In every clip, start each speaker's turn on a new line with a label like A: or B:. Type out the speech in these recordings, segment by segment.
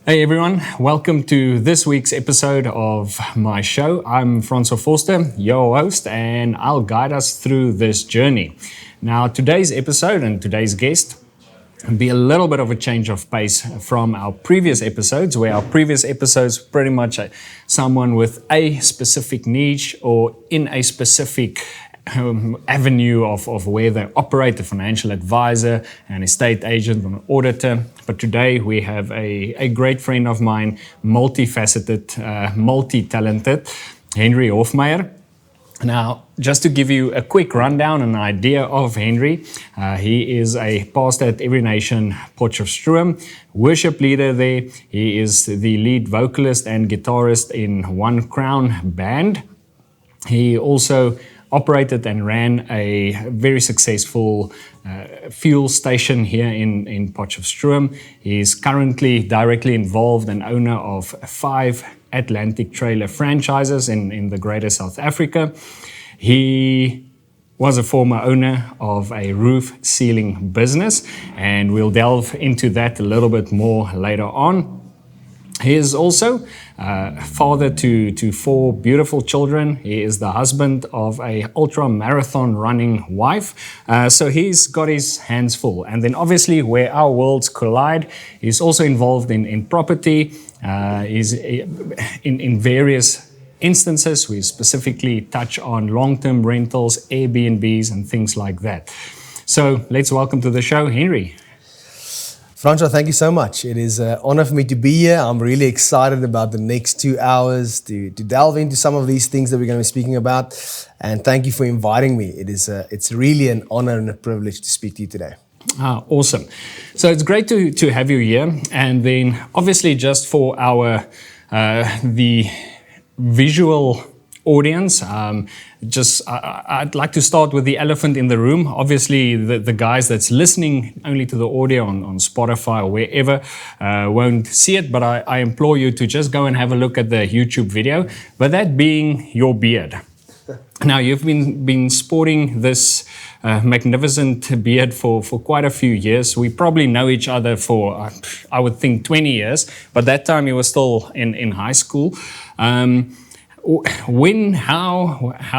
A: Hey everyone, welcome to this week's episode of my show. I'm Francois Forster, your host, and I'll guide us through this journey. Now, today's episode and today's guest will be a little bit of a change of pace from our previous episodes, where our previous episodes pretty much someone with a specific niche or in a specific avenue of where they operate, a financial advisor, an estate agent, or an auditor. But today we have a great friend of mine, multifaceted, multi-talented, Hendri Hofmeyr. Now, just to give you a quick rundown, an idea of Hendri, he is a pastor at Every Nation Potchefstroom, worship leader there. He is the lead vocalist and guitarist in One Crown band. He also operated and ran a very successful fuel station here in Potchefstroom. He is currently directly involved and owner of 5 Atlantic trailer franchises in the greater South Africa. He was a former owner of a roof sealing business, and we'll delve into that a little bit more later on. He is also father to 4 beautiful children. He is the husband of a ultra marathon running wife. So he's got his hands full. And then obviously where our worlds collide, he's also involved in property. He's in various instances. We specifically touch on long-term rentals, Airbnbs, and things like that. So let's welcome to the show, Hendri.
B: Francois, thank you so much. It is an honor for me to be here. I'm really excited about the next 2 hours to delve into some of these things that we're going to be speaking about. And thank you for inviting me. It's really an honor and a privilege to speak to you today.
A: Awesome. So it's great to have you here. And then obviously just for our the visual audience, I'd like to start with the elephant in the room. Obviously, the guys that's listening only to the audio on Spotify or wherever won't see it, but I implore you to just go and have a look at the YouTube video. But that being your beard. Now, you've been sporting this magnificent beard for quite a few years. We probably know each other for, I would think, 20 years, but that time you were still in high school. How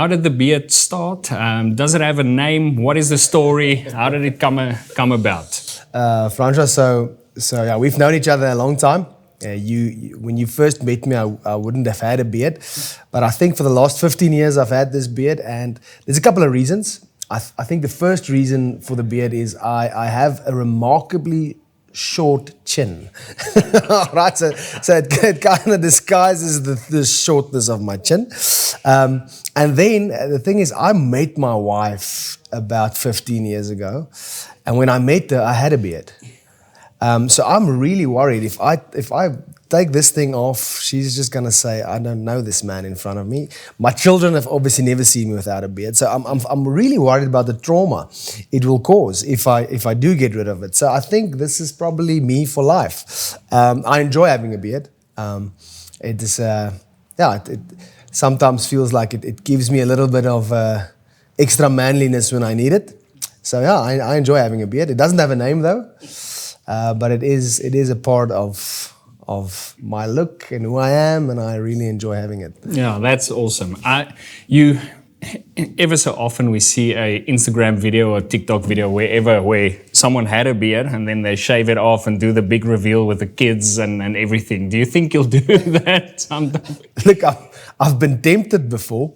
A: did the beard start? Does it have a name? What is the story? How did it come about?
B: Francois, so yeah, we've known each other a long time. When you first met me, I wouldn't have had a beard, but I think for the last 15 years I've had this beard, and there's a couple of reasons. I think the first reason for the beard is I have a remarkably short chin. Right, so it kind of disguises the shortness of my chin. And then the thing is, I met my wife about 15 years ago, and when I met her, I had a beard. So I'm really worried if I take this thing off, she's just gonna say, I don't know this man in front of me. My children have obviously never seen me without a beard, so I'm really worried about the trauma it will cause if I do get rid of it. So I think this is probably me for life. I enjoy having a beard. It is it sometimes feels like it gives me a little bit of extra manliness when I need it. So yeah, I enjoy having a beard. It doesn't have a name though, but it is a part of my look and who I am, and I really enjoy having it.
A: Yeah, that's awesome. Ever so often we see a Instagram video or TikTok video where someone had a beard and then they shave it off and do the big reveal with the kids and everything. Do you think you'll do that sometime?
B: Look, I've been tempted before,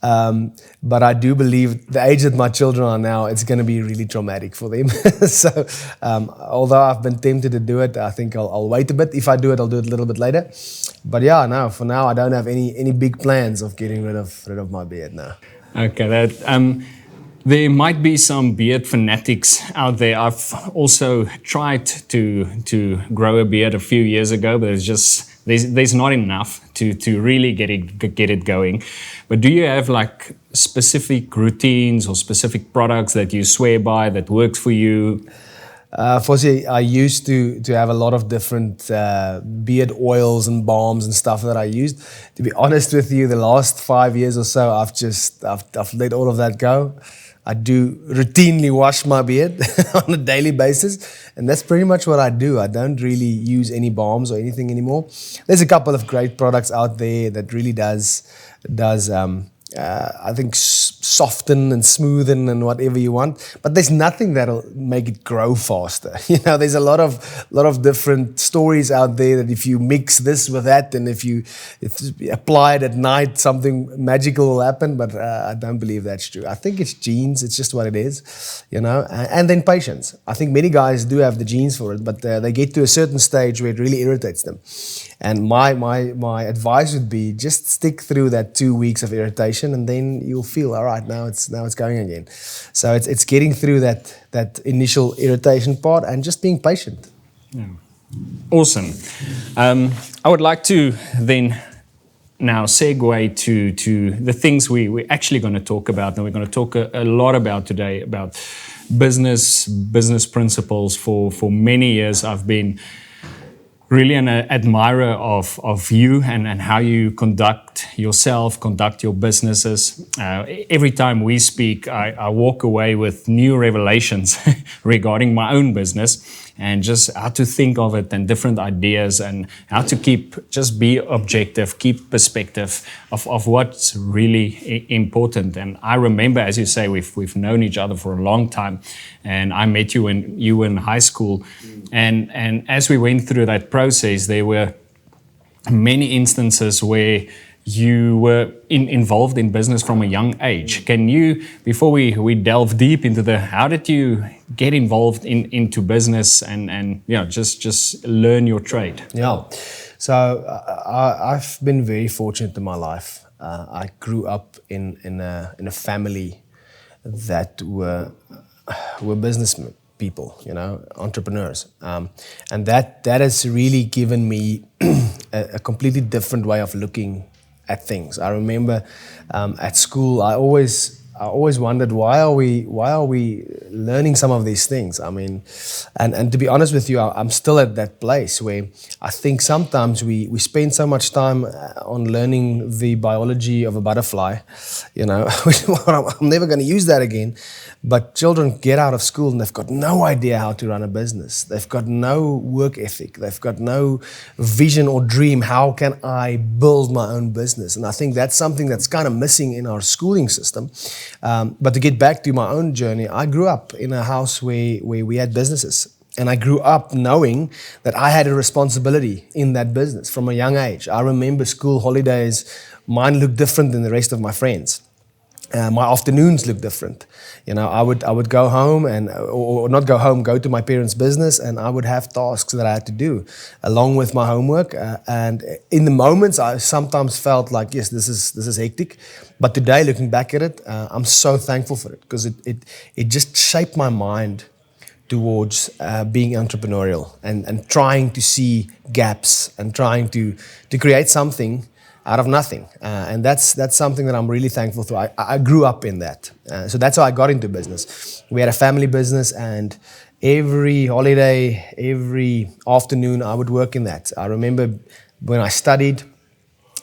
B: but I do believe the age that my children are now, it's going to be really traumatic for them. So although I've been tempted to do it, I think I'll wait a bit. If I do it, I'll do it a little bit later. But yeah, no, for now, I don't have any big plans of getting rid of my beard now.
A: Okay, there might be some beard fanatics out there. I've also tried to grow a beard a few years ago, but there's not enough to really get it going. But do you have like specific routines or specific products that you swear by that works for you?
B: Fortunately, I used to have a lot of different beard oils and balms and stuff that I used. To be honest with you, the last 5 years or so, I've let all of that go. I do routinely wash my beard on a daily basis, and that's pretty much what I do. I don't really use any balms or anything anymore. There's a couple of great products out there that really does I think soften and smoothen and whatever you want, but there's nothing that'll make it grow faster. There's a lot of different stories out there that if you mix this with that and if you apply it at night, something magical will happen. But I don't believe that's true. I think it's genes. It's just what it is, and then patience. I think many guys do have the genes for it, but they get to a certain stage where it really irritates them. And my advice would be just stick through that 2 weeks of irritation, and then you'll feel all right. Now it's going again. So it's getting through that initial irritation part and just being patient.
A: Yeah. Awesome. I would like to then now segue to the things we're actually going to talk about, and we're going to talk a lot about today about business principles. For many years, I've been really an admirer of you and how you conduct your businesses. Every time we speak, I walk away with new revelations regarding my own business and just how to think of it and different ideas and how to be objective, keep perspective of what's really important. And I remember, as you say, we've known each other for a long time, and I met you when you were in high school. And as we went through that process, there were many instances where you were involved in business from a young age. Can you, before we delve deep into how did you get involved into business and just learn your trade?
B: Yeah, so I've been very fortunate in my life. I grew up in a family that were business people, entrepreneurs, and that has really given me a completely different way of looking at things. I remember at school, I always wondered why are we learning some of these things. I mean, and to be honest with you, I'm still at that place where I think sometimes we spend so much time on learning the biology of a butterfly. I'm never going to use that again. But children get out of school and they've got no idea how to run a business. They've got no work ethic. They've got no vision or dream. How can I build my own business? And I think that's something that's kind of missing in our schooling system. But to get back to my own journey, I grew up in a house where we had businesses. And I grew up knowing that I had a responsibility in that business from a young age. I remember school holidays, mine looked different than the rest of my friends. My afternoons look different. I would go home or not go home, go to my parents' business, and I would have tasks that I had to do along with my homework. And in the moments, I sometimes felt like, yes, this is hectic. But today, looking back at it, I'm so thankful for it because it just shaped my mind towards being entrepreneurial and trying to see gaps and trying to create something out of nothing. And that's something that I'm really thankful for. I grew up in that. So that's how I got into business. We had a family business, and every holiday, every afternoon, I would work in that. I remember when I studied,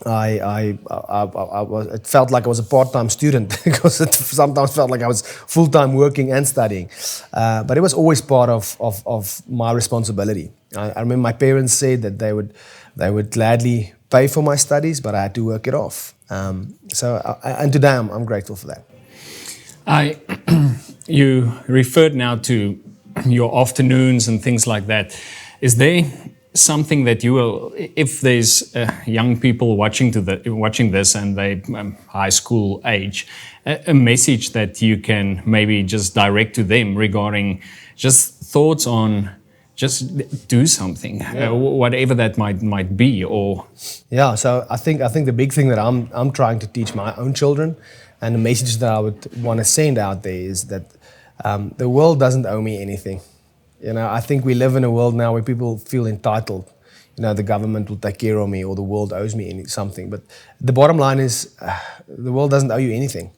B: it felt like I was a part-time student because it sometimes felt like I was full-time working and studying. But it was always part of my responsibility. I remember my parents said that they would gladly pay for my studies, but I had to work it off. And today I'm grateful for that.
A: You referred now to your afternoons and things like that. Is there something that you will, if there's young people watching this and they high school age, a message that you can maybe just direct to them regarding just thoughts on just do something, whatever that might be, or
B: So I think the big thing that I'm trying to teach my own children, and the message that I would want to send out there is that the world doesn't owe me anything. I think we live in a world now where people feel entitled. The government will take care of me, or the world owes me something. But the bottom line is, the world doesn't owe you anything.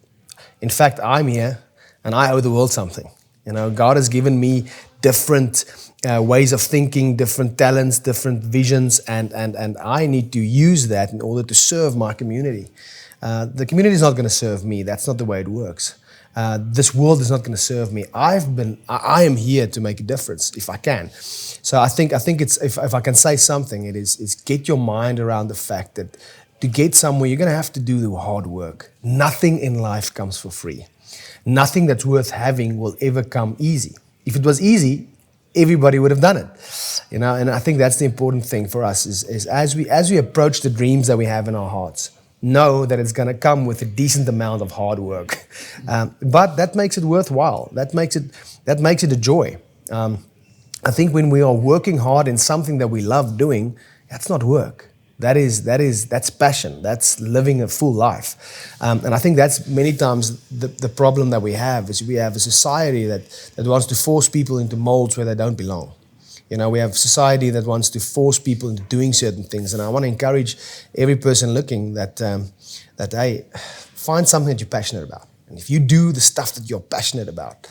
B: In fact, I'm here, and I owe the world something. God has given me different ways of thinking, different talents, different visions, and I need to use that in order to serve my community. The community is not going to serve me. That's not the way it works. This world is not going to serve me. I am here to make a difference if I can. So I think it's if I can say something, it is get your mind around the fact that to get somewhere, you're going to have to do the hard work. Nothing in life comes for free. Nothing that's worth having will ever come easy. If it was easy, everybody would have done it, you know. And I think that's the important thing for us is as we approach the dreams that we have in our hearts, know that it's going to come with a decent amount of hard work, but that makes it worthwhile. That makes it a joy. I think when we are working hard in something that we love doing, that's not work. That's passion. That's living a full life. And I think that's many times the problem that we have is we have a society that wants to force people into molds where they don't belong. You know, we have society that wants to force people into doing certain things. And I want to encourage every person looking that hey, find something that you're passionate about. And if you do the stuff that you're passionate about,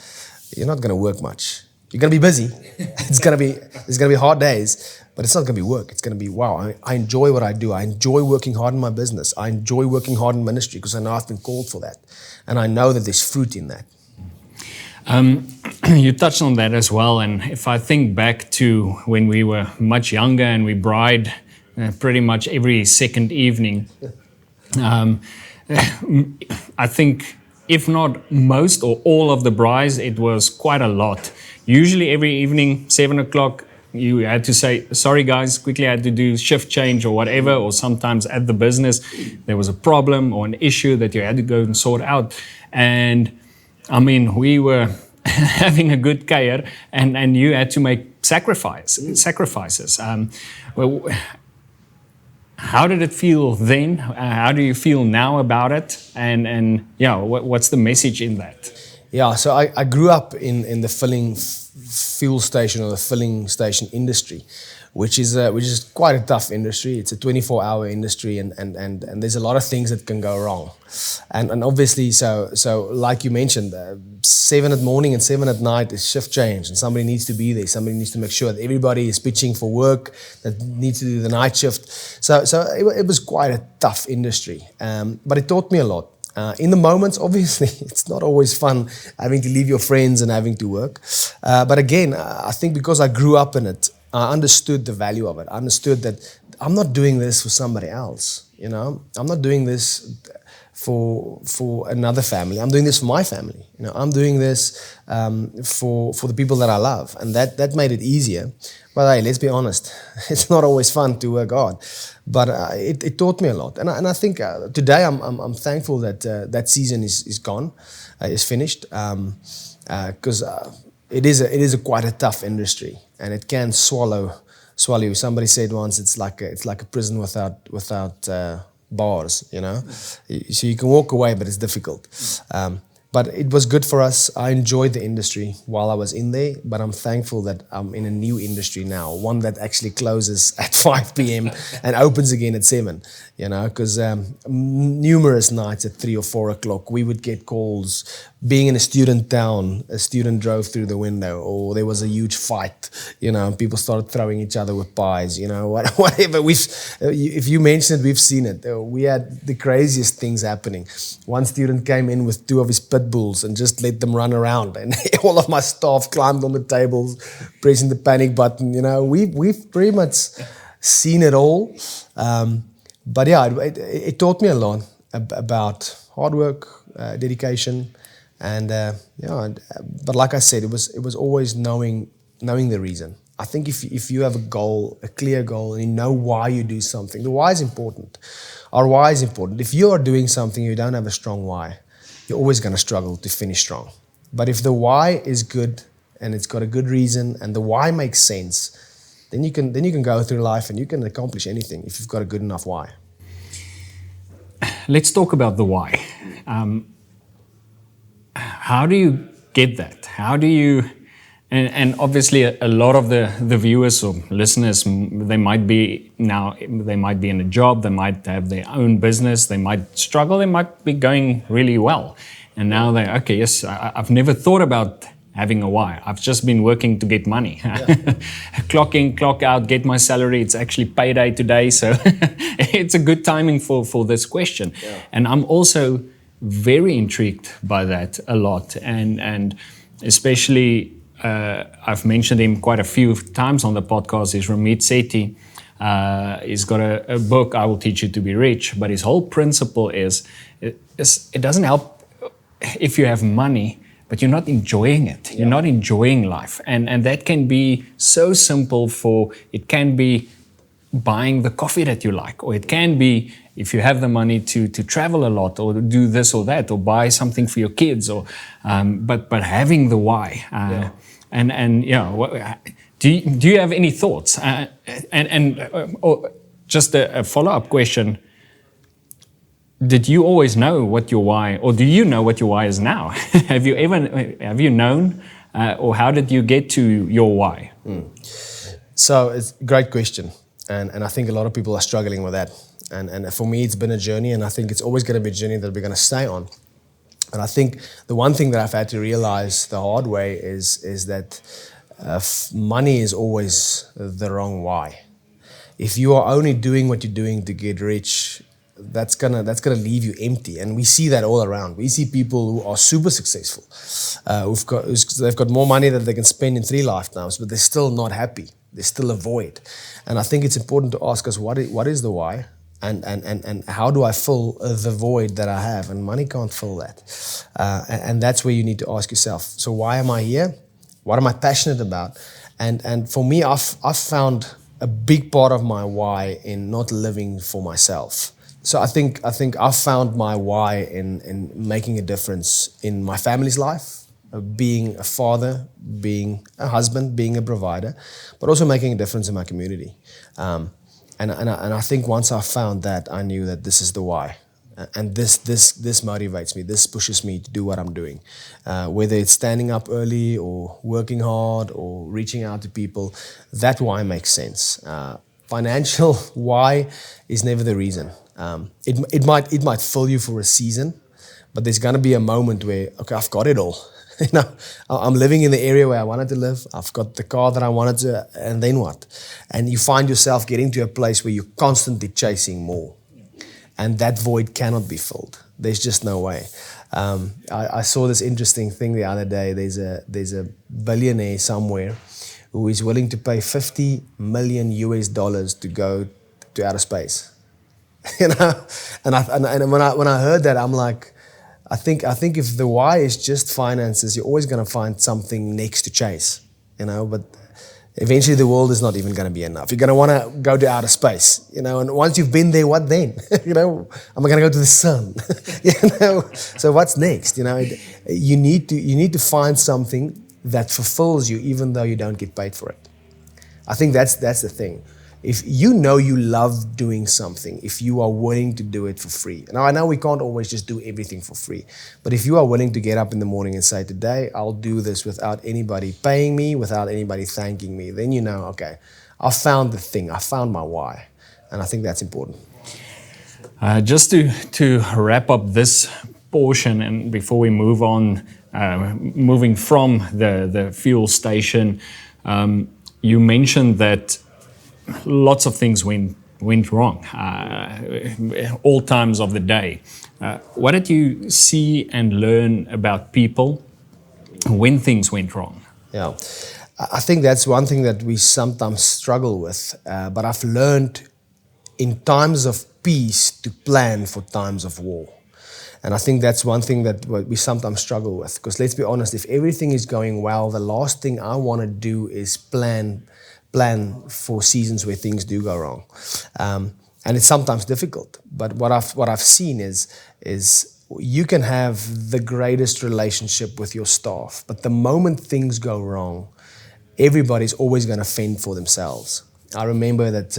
B: you're not going to work much. You're going to be busy. There's going to be hard days. But it's not going to be work. It's going to be, wow, I enjoy what I do. I enjoy working hard in my business. I enjoy working hard in ministry because I know I've been called for that. And I know that there's fruit in that.
A: You touched on that as well. And if I think back to when we were much younger and we bride pretty much every second evening, I think if not most or all of the brides, it was quite a lot. Usually every evening, 7 o'clock, you had to say, sorry guys, quickly I had to do shift change or whatever, or sometimes at the business there was a problem or an issue that you had to go and sort out. And I mean, we were having a good career and you had to make sacrifices. Well, how did it feel then? How do you feel now about it? And yeah, what's the message in that?
B: Yeah, so I grew up in the fuel station or the filling station industry, which is quite a tough industry. It's a 24-hour industry, and there's a lot of things that can go wrong, and obviously so like you mentioned, 7 in the morning and 7 at night is shift change, and somebody needs to be there. Somebody needs to make sure that everybody is pitching for work that needs to do the night shift. So it was quite a tough industry, but it taught me a lot. In the moments, obviously, it's not always fun having to leave your friends and having to work. But again, I think because I grew up in it, I understood the value of it. I understood that I'm not doing this for somebody else. You know, I'm not doing this for another family. I'm doing this for my family. You know, I'm doing this for the people that I love, and that made it easier. But hey, let's be honest, it's not always fun to work hard. But it taught me a lot, and I think today I'm thankful that that season is gone, is finished, because it is a quite a tough industry, and it can swallow you. Somebody said once it's like a prison without bars, you know. So you can walk away, but it's difficult. But it was good for us. I enjoyed the industry while I was in there, but I'm thankful that I'm in a new industry now, one that actually closes at 5 p.m. and opens again at 7, you know, because numerous nights at 3 or 4 o'clock, we would get calls. Being in a student town, a student drove through the window, or there was a huge fight, you know, and people started throwing each other with pies, you know, whatever. If you mention it, we've seen it. We had the craziest things happening. One student came in with 2 of his pit bulls and just let them run around, and all of my staff climbed on the tables, pressing the panic button. You know, we've pretty much seen it all. But yeah, it taught me a lot about hard work, dedication. And but like I said, it was always knowing the reason. I think if you have a goal, a clear goal, and you know why you do something, the why is important. Our why is important. If you are doing something, you don't have a strong why, you're always going to struggle to finish strong. But if the why is good and it's got a good reason and the why makes sense, then you can go through life and you can accomplish anything if you've got a good enough why.
A: Let's talk about the why. How do you get that? How do you, and obviously a lot of the viewers or listeners, they might be in a job, they might have their own business, they might struggle, they might be going really well. And now they're, okay, yes, I've never thought about having a why. I've just been working to get money. Yeah. Clock in, clock out, get my salary. It's actually payday today. So it's a good timing for this question. Yeah. And I'm also very intrigued by that a lot, and especially I've mentioned him quite a few times on the podcast. Is Ramit Sethi. He's got a book, I Will Teach You to Be Rich, but his whole principle is it doesn't help if you have money, but you're not enjoying it. You're not enjoying life. And that can be so simple. It can be buying the coffee that you like, or it can be, if you have the money, to travel a lot, or do this or that, or buy something for your kids, or but having the why. And do you have any thoughts? Or just a follow-up question. Did you always know what your why, or do you know what your why is now? Have you known, or how did you get to your why?
B: So it's a great question. And I think a lot of people are struggling with that. And for me, it's been a journey, and I think it's always going to be a journey that we're going to stay on. And I think the one thing that I've had to realize the hard way is that money is always the wrong why. If you are only doing what you're doing to get rich, that's gonna leave you empty. And we see that all around. We see people who are super successful, they've got more money than they can spend in 3 lifetimes, but they're still not happy. There's still a void. And I think it's important to ask us, what is the why? And how do I fill the void that I have? And money can't fill that. And that's where you need to ask yourself, so why am I here? What am I passionate about? And for me, I've found a big part of my why in not living for myself. So I think I've found my why in making a difference in my family's life, being a father, being a husband, being a provider, but also making a difference in my community. And I think once I found that, I knew that this is the why. And this motivates me. This pushes me to do what I'm doing. Whether it's standing up early or working hard or reaching out to people, that why makes sense. Financial why is never the reason. It might fill you for a season, but there's gonna be a moment where, okay, I've got it all. I'm living in the area where I wanted to live. I've got the car that I wanted to, and then what? And you find yourself getting to a place where you're constantly chasing more. And that void cannot be filled. There's just no way. I saw this interesting thing the other day. There's a billionaire somewhere who is willing to pay $50 million to go to outer space. And when I heard that, I'm like, I think if the why is just finances, you're always going to find something next to chase, but eventually the world is not even going to be enough. You're going to want to go to outer space, and once you've been there, what then? Am I going to go to the sun? So what's next? You need to find something that fulfills you, even though you don't get paid for it. I think that's the thing. If you love doing something, if you are willing to do it for free. Now, I know we can't always just do everything for free, but if you are willing to get up in the morning and say, today, I'll do this without anybody paying me, without anybody thanking me, then okay, I found the thing, I found my why. And I think that's important.
A: Just to wrap up this portion, and before we move on, moving from the fuel station, you mentioned that lots of things went wrong, all times of the day. What did you see and learn about people when things went wrong?
B: Yeah, I think that's one thing that we sometimes struggle with, but I've learned in times of peace to plan for times of war. And I think that's one thing that we sometimes struggle with, because let's be honest, if everything is going well, the last thing I want to do is plan for seasons where things do go wrong, and it's sometimes difficult. But what I've seen is you can have the greatest relationship with your staff, but the moment things go wrong, everybody's always going to fend for themselves. I remember that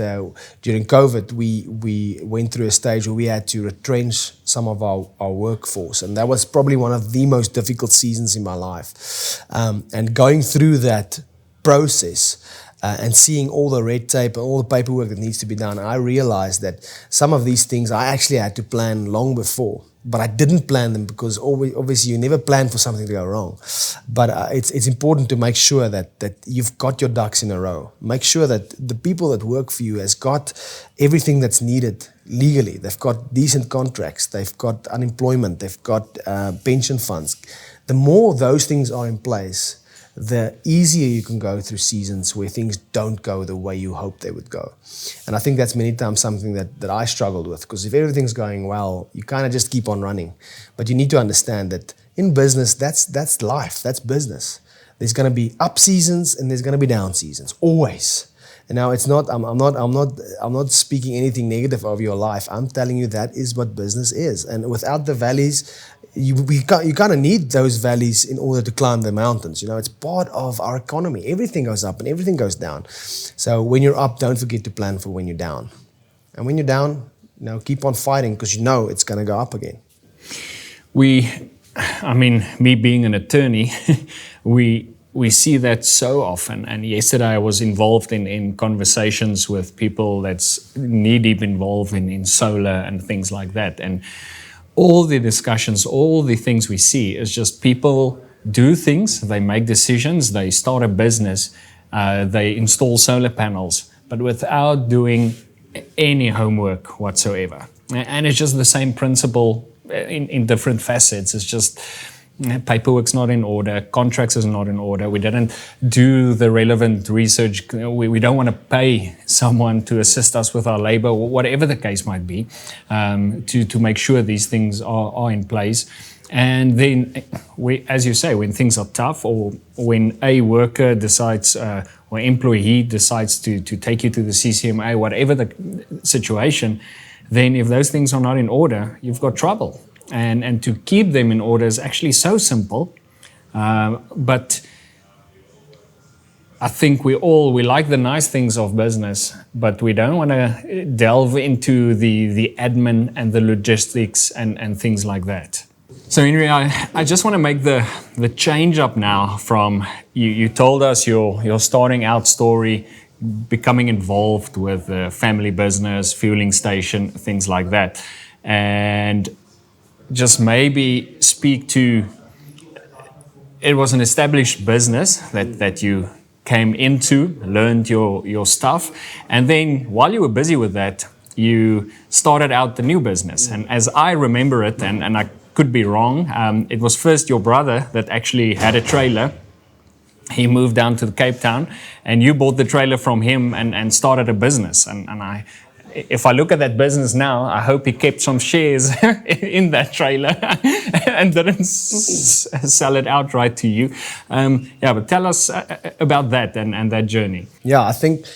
B: during COVID, we went through a stage where we had to retrench some of our workforce, and that was probably one of the most difficult seasons in my life. And going through that process, and seeing all the red tape and all the paperwork that needs to be done, I realized that some of these things I actually had to plan long before, but I didn't plan them because obviously you never plan for something to go wrong. But it's important to make sure that you've got your ducks in a row. Make sure that the people that work for you has got everything that's needed legally. They've got decent contracts. They've got unemployment. They've got pension funds. The more those things are in place, the easier you can go through seasons where things don't go the way you hoped they would go. And I think that's many times something that I struggled with, because if everything's going well, you kind of just keep on running. But you need to understand that in business, that's life, that's business. There's going to be up seasons and there's going to be down seasons, always. And now it's not. I'm not speaking anything negative of your life. I'm telling you that is what business is. And without the valleys, you kind of need those valleys in order to climb the mountains. You know, it's part of our economy. Everything goes up and everything goes down. So when you're up, don't forget to plan for when you're down. And when you're down, you know, keep on fighting, because you know it's going to go up again.
A: Me being an attorney, we see that so often. And yesterday I was involved in conversations with people that's knee-deep involved in solar and things like that. And all the discussions, all the things we see is just people do things, they make decisions, they start a business, they install solar panels, but without doing any homework whatsoever. And it's just the same principle in different facets. It's just paperwork's not in order, contracts is not in order, we didn't do the relevant research, we don't want to pay someone to assist us with our labor, whatever the case might be, to make sure these things are in place. And then, as you say, when things are tough, or when a worker decides, or employee decides to take you to the CCMA, whatever the situation, then if those things are not in order, you've got trouble. And to keep them in order is actually so simple, but I think we like the nice things of business, but we don't want to delve into the admin and the logistics and things like that. So Henri, I just want to make the change up now from you told us your starting out story, becoming involved with the family business, fueling station, things like that, and just maybe speak to, it was an established business that you came into, learned your stuff, and then while you were busy with that, you started out the new business. And as I remember it, and I could be wrong, it was first your brother that actually had a trailer. He moved down to Cape Town, and you bought the trailer from him and started a business. And if I look at that business now, I hope he kept some shares in that trailer and didn't sell it outright to you. But tell us about that and that journey.
B: Yeah, I think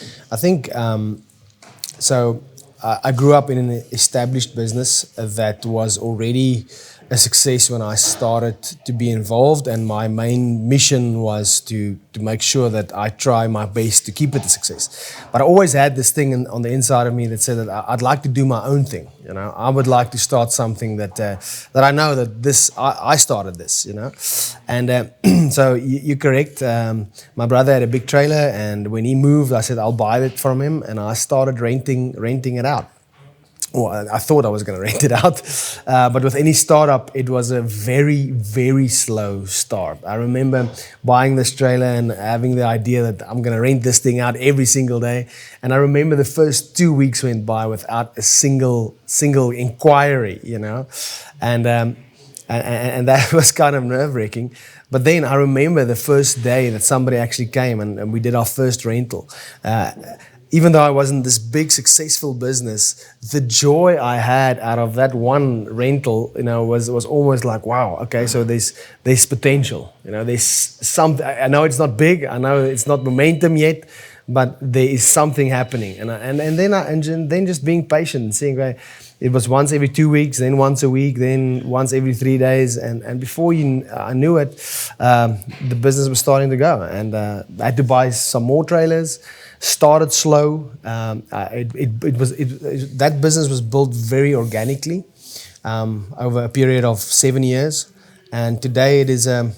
B: so. I grew up in an established business that was already a success when I started to be involved, and my main mission was to make sure that I try my best to keep it a success. But I always had this thing on the inside of me that said that I'd like to do my own thing. You know, I would like to start something that I know that I started this. You know, and so you're correct. My brother had a big trailer, and when he moved, I said I'll buy it from him, and I started renting it out. Well, I thought I was going to rent it out, but with any startup, it was a very, very slow start. I remember buying this trailer and having the idea that I'm going to rent this thing out every single day. And I remember the first 2 weeks went by without a single inquiry, you know, and that was kind of nerve-wracking. But then I remember the first day that somebody actually came and we did our first rental. Even though I wasn't this big successful business, the joy I had out of that one rental, you know, was almost like, wow, okay, so there's potential. You know, there's something. I know it's not big, I know it's not momentum yet, but there is something happening. And then just being patient and seeing, right, it was once every 2 weeks, then once a week, then once every 3 days, and before I knew it, the business was starting to go, and I had to buy some more trailers. Started slow. That business was built very organically over a period of 7 years, and today it is a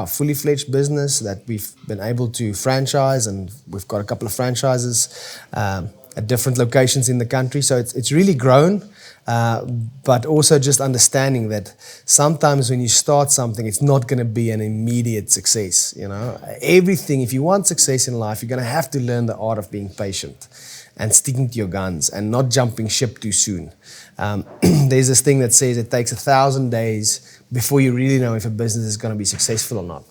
B: fully fledged business that we've been able to franchise, and we've got a couple of franchises at different locations in the country. So it's really grown. But also just understanding that sometimes when you start something, it's not going to be an immediate success. You know, everything. If you want success in life, you're going to have to learn the art of being patient. and sticking to your guns and not jumping ship too soon. There's this thing that says it takes 1,000 days before you really know if a business is going to be successful or not.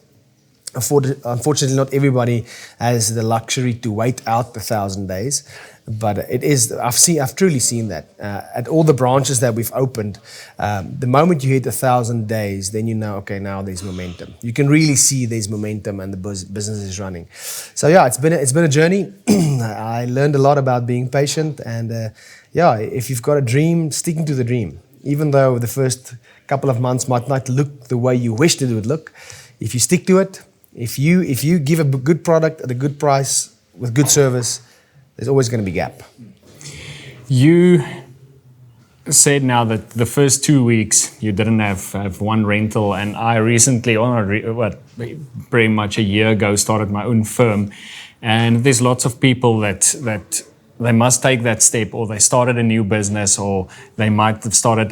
B: Unfortunately, not everybody has the luxury to wait out the 1,000 days, but it is. I've truly seen that at all the branches that we've opened. The moment you hit 1,000 days, then you know, okay, now there's momentum. You can really see there's momentum and the business is running. So yeah, it's been a journey. I learned a lot about being patient, and if you've got a dream, sticking to the dream, even though the first couple of months might not look the way you wished it would look. If you stick to it. If you give a good product at a good price with good service, there's always going to be gap.
A: You said now that the first 2 weeks you didn't have one rental, and I recently, pretty much a year ago, started my own firm, and there's lots of people that they must take that step, or they started a new business, or they might have started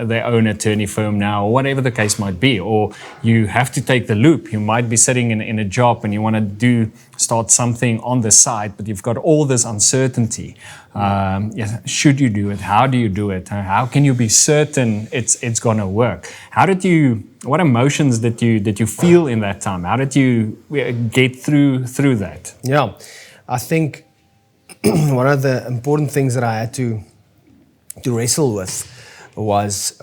A: their own attorney firm now, or whatever the case might be, or you have to take the loop. You might be sitting in a job and you want to start something on the side, but you've got all this uncertainty. Should you do it? How do you do it? How can you be certain it's going to work? What emotions did you feel in that time? How did you get through that?
B: Yeah, I think one of the important things that I had to wrestle with was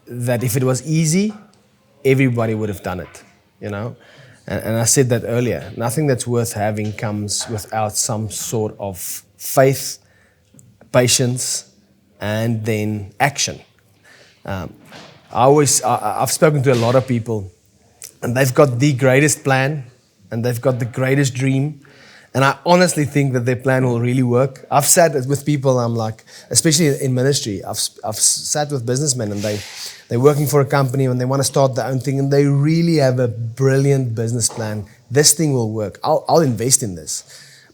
B: that if it was easy, everybody would have done it, you know. And I said that earlier. Nothing that's worth having comes without some sort of faith, patience, and then action. I've spoken to a lot of people, and they've got the greatest plan. And they've got the greatest dream. And I honestly think that their plan will really work. I've sat with people, I'm like, especially in ministry, I've sat with businessmen, and they're working for a company and they want to start their own thing, and they really have a brilliant business plan. This thing will work. I'll invest in this.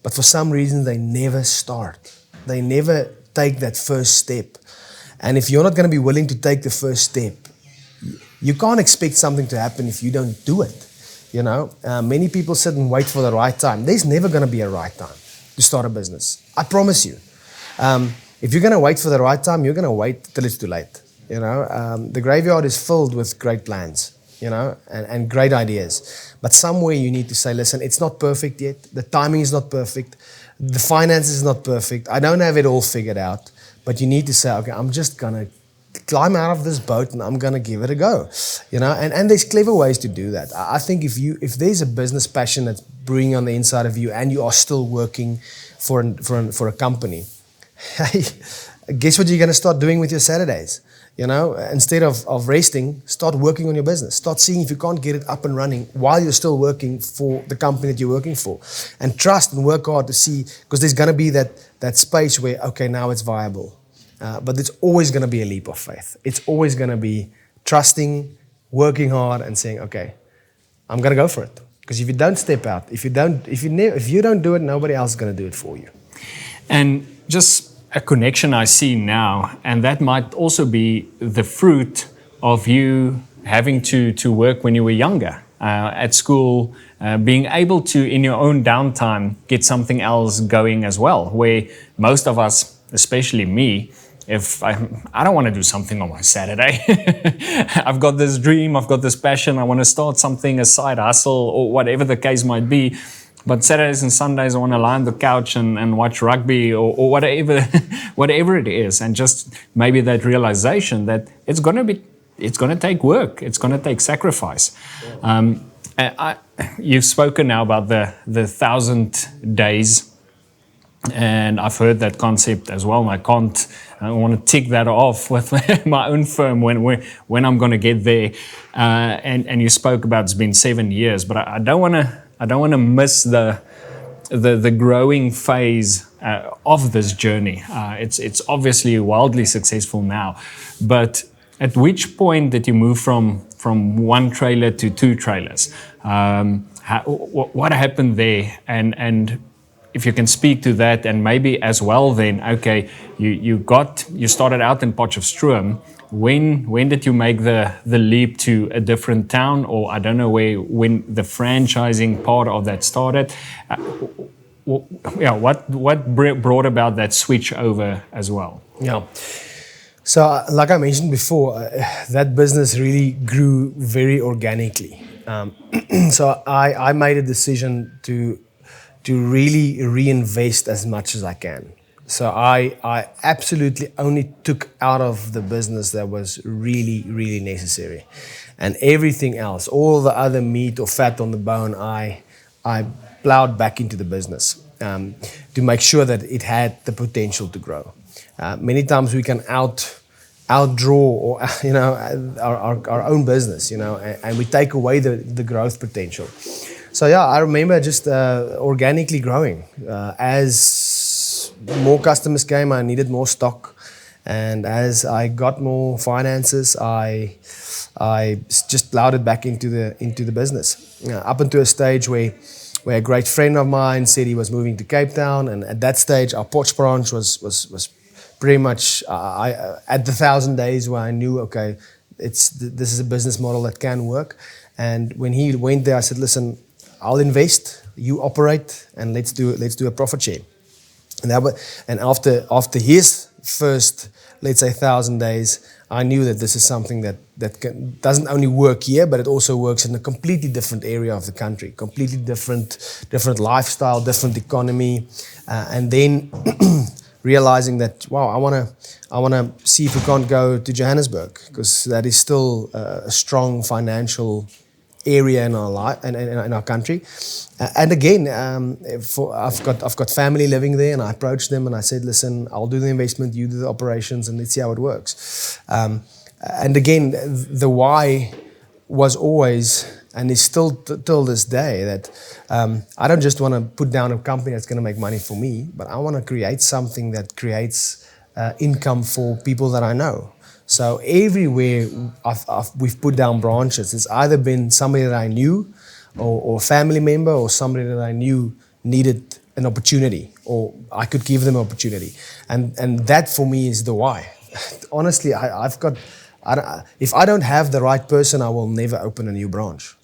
B: But for some reason, they never start. They never take that first step. And if you're not going to be willing to take the first step, you can't expect something to happen if you don't do it. You know, many people sit and wait for the right time. There's never going to be a right time to start a business. I promise you. If you're going to wait for the right time, you're going to wait till it's too late. You know, the graveyard is filled with great plans, you know, and great ideas. But somewhere you need to say, listen, it's not perfect yet. The timing is not perfect. The finances is not perfect. I don't have it all figured out. But you need to say, okay, I'm just going to climb out of this boat and I'm going to give it a go, you know, and there's clever ways to do that. I think if there's a business passion that's brewing on the inside of you and you are still working for a company, hey, guess what you're going to start doing with your Saturdays? You know, instead of resting, start working on your business. Start seeing if you can't get it up and running while you're still working for the company that you're working for, and trust and work hard to see, because there's going to be that space where, okay, now it's viable. But it's always going to be a leap of faith. It's always going to be trusting, working hard, and saying, "Okay, I'm going to go for it." Because if you don't step out, if you don't do it, nobody else is going to do it for you.
A: And just a connection I see now, and that might also be the fruit of you having to work when you were younger at school, being able to, in your own downtime, get something else going as well. Where most of us, especially me, if I don't want to do something on my Saturday, I've got this dream, I've got this passion, I want to start something, a side hustle or whatever the case might be. But Saturdays and Sundays I want to lie on the couch and watch rugby or whatever it is. And just maybe that realization that it's going to take work, it's going to take sacrifice. You've spoken now about the 1,000 days. And I've heard that concept as well. I want to tick that off with my own firm when I'm going to get there. And you spoke about it's been 7 years, but I don't want to miss the growing phase of this journey. It's obviously wildly successful now, but at which point did you move from one trailer to 2 trailers? What happened there? And if you can speak to that, and maybe as well then, okay, you started out in Potchefstroom. When did you make the leap to a different town, or I don't know when the franchising part of that started? what brought about that switch over as well?
B: Yeah. So, like I mentioned before, that business really grew very organically. So I made a decision to really reinvest as much as I can. So I absolutely only took out of the business that was really, really necessary. And everything else, all the other meat or fat on the bone, I plowed back into the business to make sure that it had the potential to grow. Many times we can outdraw or our own business, and we take away the growth potential. So yeah, I remember just organically growing. As more customers came, I needed more stock, and as I got more finances, I just plowed it back into the business. Up until a stage where a great friend of mine said he was moving to Cape Town, and at that stage our Potch branch was pretty much at the 1,000 days where I knew, okay, this is a business model that can work. And when he went there, I said, listen, I'll invest, you operate, and let's do a profit share. And after his first, let's say, 1,000 days, I knew that this is something that doesn't only work here, but it also works in a completely different area of the country, completely different lifestyle, different economy, and then realizing that, wow, I wanna see if we can't go to Johannesburg, because that is still a strong financial area in our life and in our country. And again, I've got family living there, and I approached them and I said, listen, I'll do the investment, you do the operations, and let's see how it works. And again, the why was always, and is still till this day, that I don't just want to put down a company that's going to make money for me, but I want to create something that creates income for people that I know. So everywhere we've put down branches, it's either been somebody that I knew, or a family member, or somebody that I knew needed an opportunity, or I could give them an opportunity. And that for me is the why. Honestly, if I don't have the right person, I will never open a new branch.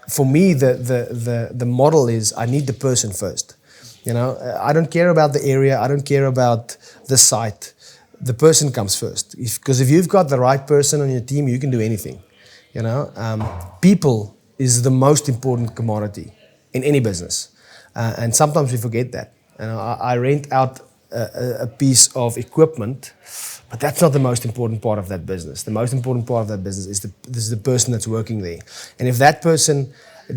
B: For me, the model is I need the person first. I don't care about the area. I don't care about the site. The person comes first. Because if you've got the right person on your team, you can do anything. People is the most important commodity in any business, and sometimes we forget that. I rent out a piece of equipment, but that's not the most important part of that business. The most important part of that business is the person that's working there. And if that person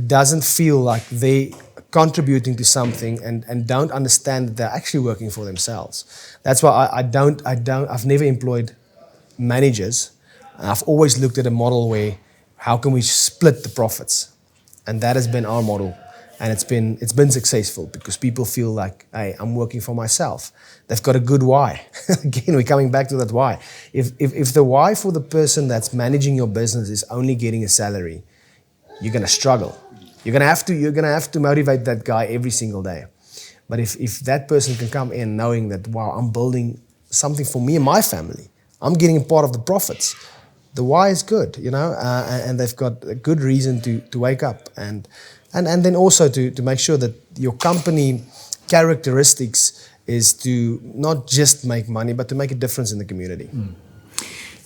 B: doesn't feel like they contributing to something and don't understand that they're actually working for themselves, that's why I've never employed managers. I've always looked at a model where how can we split the profits, and that has been our model. And it's been successful because people feel like, hey, I'm working for myself. They've got a good why. Again, we're coming back to that why. If the why for the person that's managing your business is only getting a salary, you're gonna struggle. You're gonna have to motivate that guy every single day. But if that person can come in knowing that, wow, I'm building something for me and my family, I'm getting a part of the profits. The why is good, and they've got a good reason to wake up and then also to make sure that your company characteristics is to not just make money, but to make a difference in the community.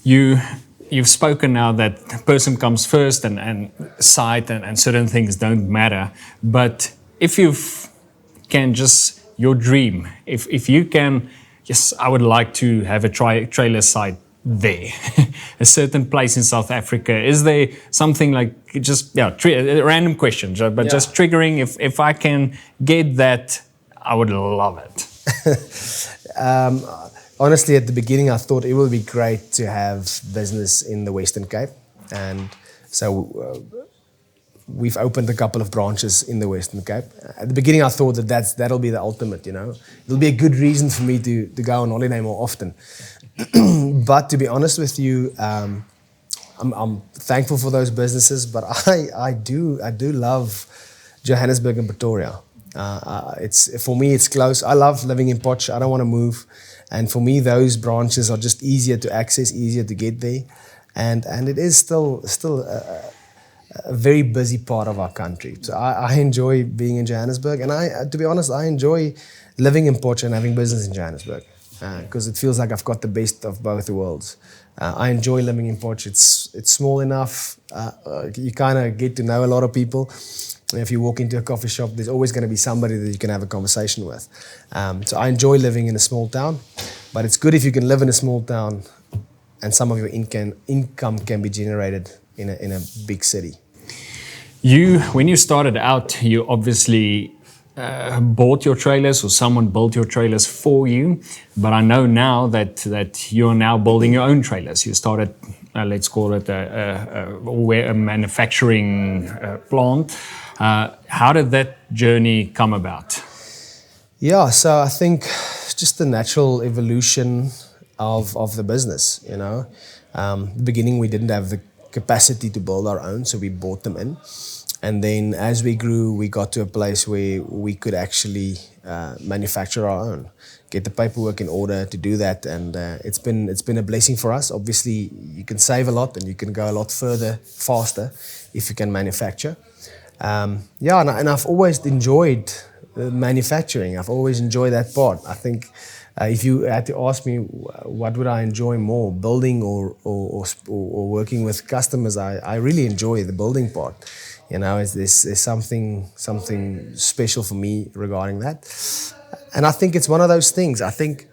A: You've spoken now that person comes first and site and certain things don't matter. But if you can just, your dream, if you can, yes, I would like to have a trailer site there, a certain place in South Africa. Is there something like a random question, but just triggering? If I can get that, I would love it.
B: Honestly, at the beginning, I thought it would be great to have business in the Western Cape, and so we've opened a couple of branches in the Western Cape. At the beginning, I thought that'll be the ultimate. It'll be a good reason for me to go on holiday more often. But to be honest with you, I'm thankful for those businesses. But I do love Johannesburg and Pretoria. For me, it's close. I love living in Potch. I don't want to move, and for me, those branches are just easier to access, easier to get there, and it is still a very busy part of our country. So I enjoy being in Johannesburg, and to be honest, I enjoy living in Potch and having business in Johannesburg because it feels like I've got the best of both worlds. I enjoy living in Potch. It's small enough. You kind of get to know a lot of people. If you walk into a coffee shop, there's always going to be somebody that you can have a conversation with. So I enjoy living in a small town, but it's good if you can live in a small town and some of your income can be generated in a big city.
A: When you started out, you obviously bought your trailers or someone built your trailers for you. But I know now that you're now building your own trailers. You started, let's call it a manufacturing plant. How did that journey come about?
B: Yeah, so I think just the natural evolution of the business, you know. The beginning we didn't have the capacity to build our own, so we bought them in. And then as we grew, we got to a place where we could actually manufacture our own, get the paperwork in order to do that. And it's been a blessing for us. Obviously, you can save a lot and you can go a lot further, faster, if you can manufacture. And I've always enjoyed manufacturing. I've always enjoyed that part. I think if you had to ask me what would I enjoy more, building or working with customers, I really enjoy the building part. You know, there's something special for me regarding that. And I think it's one of those things. I think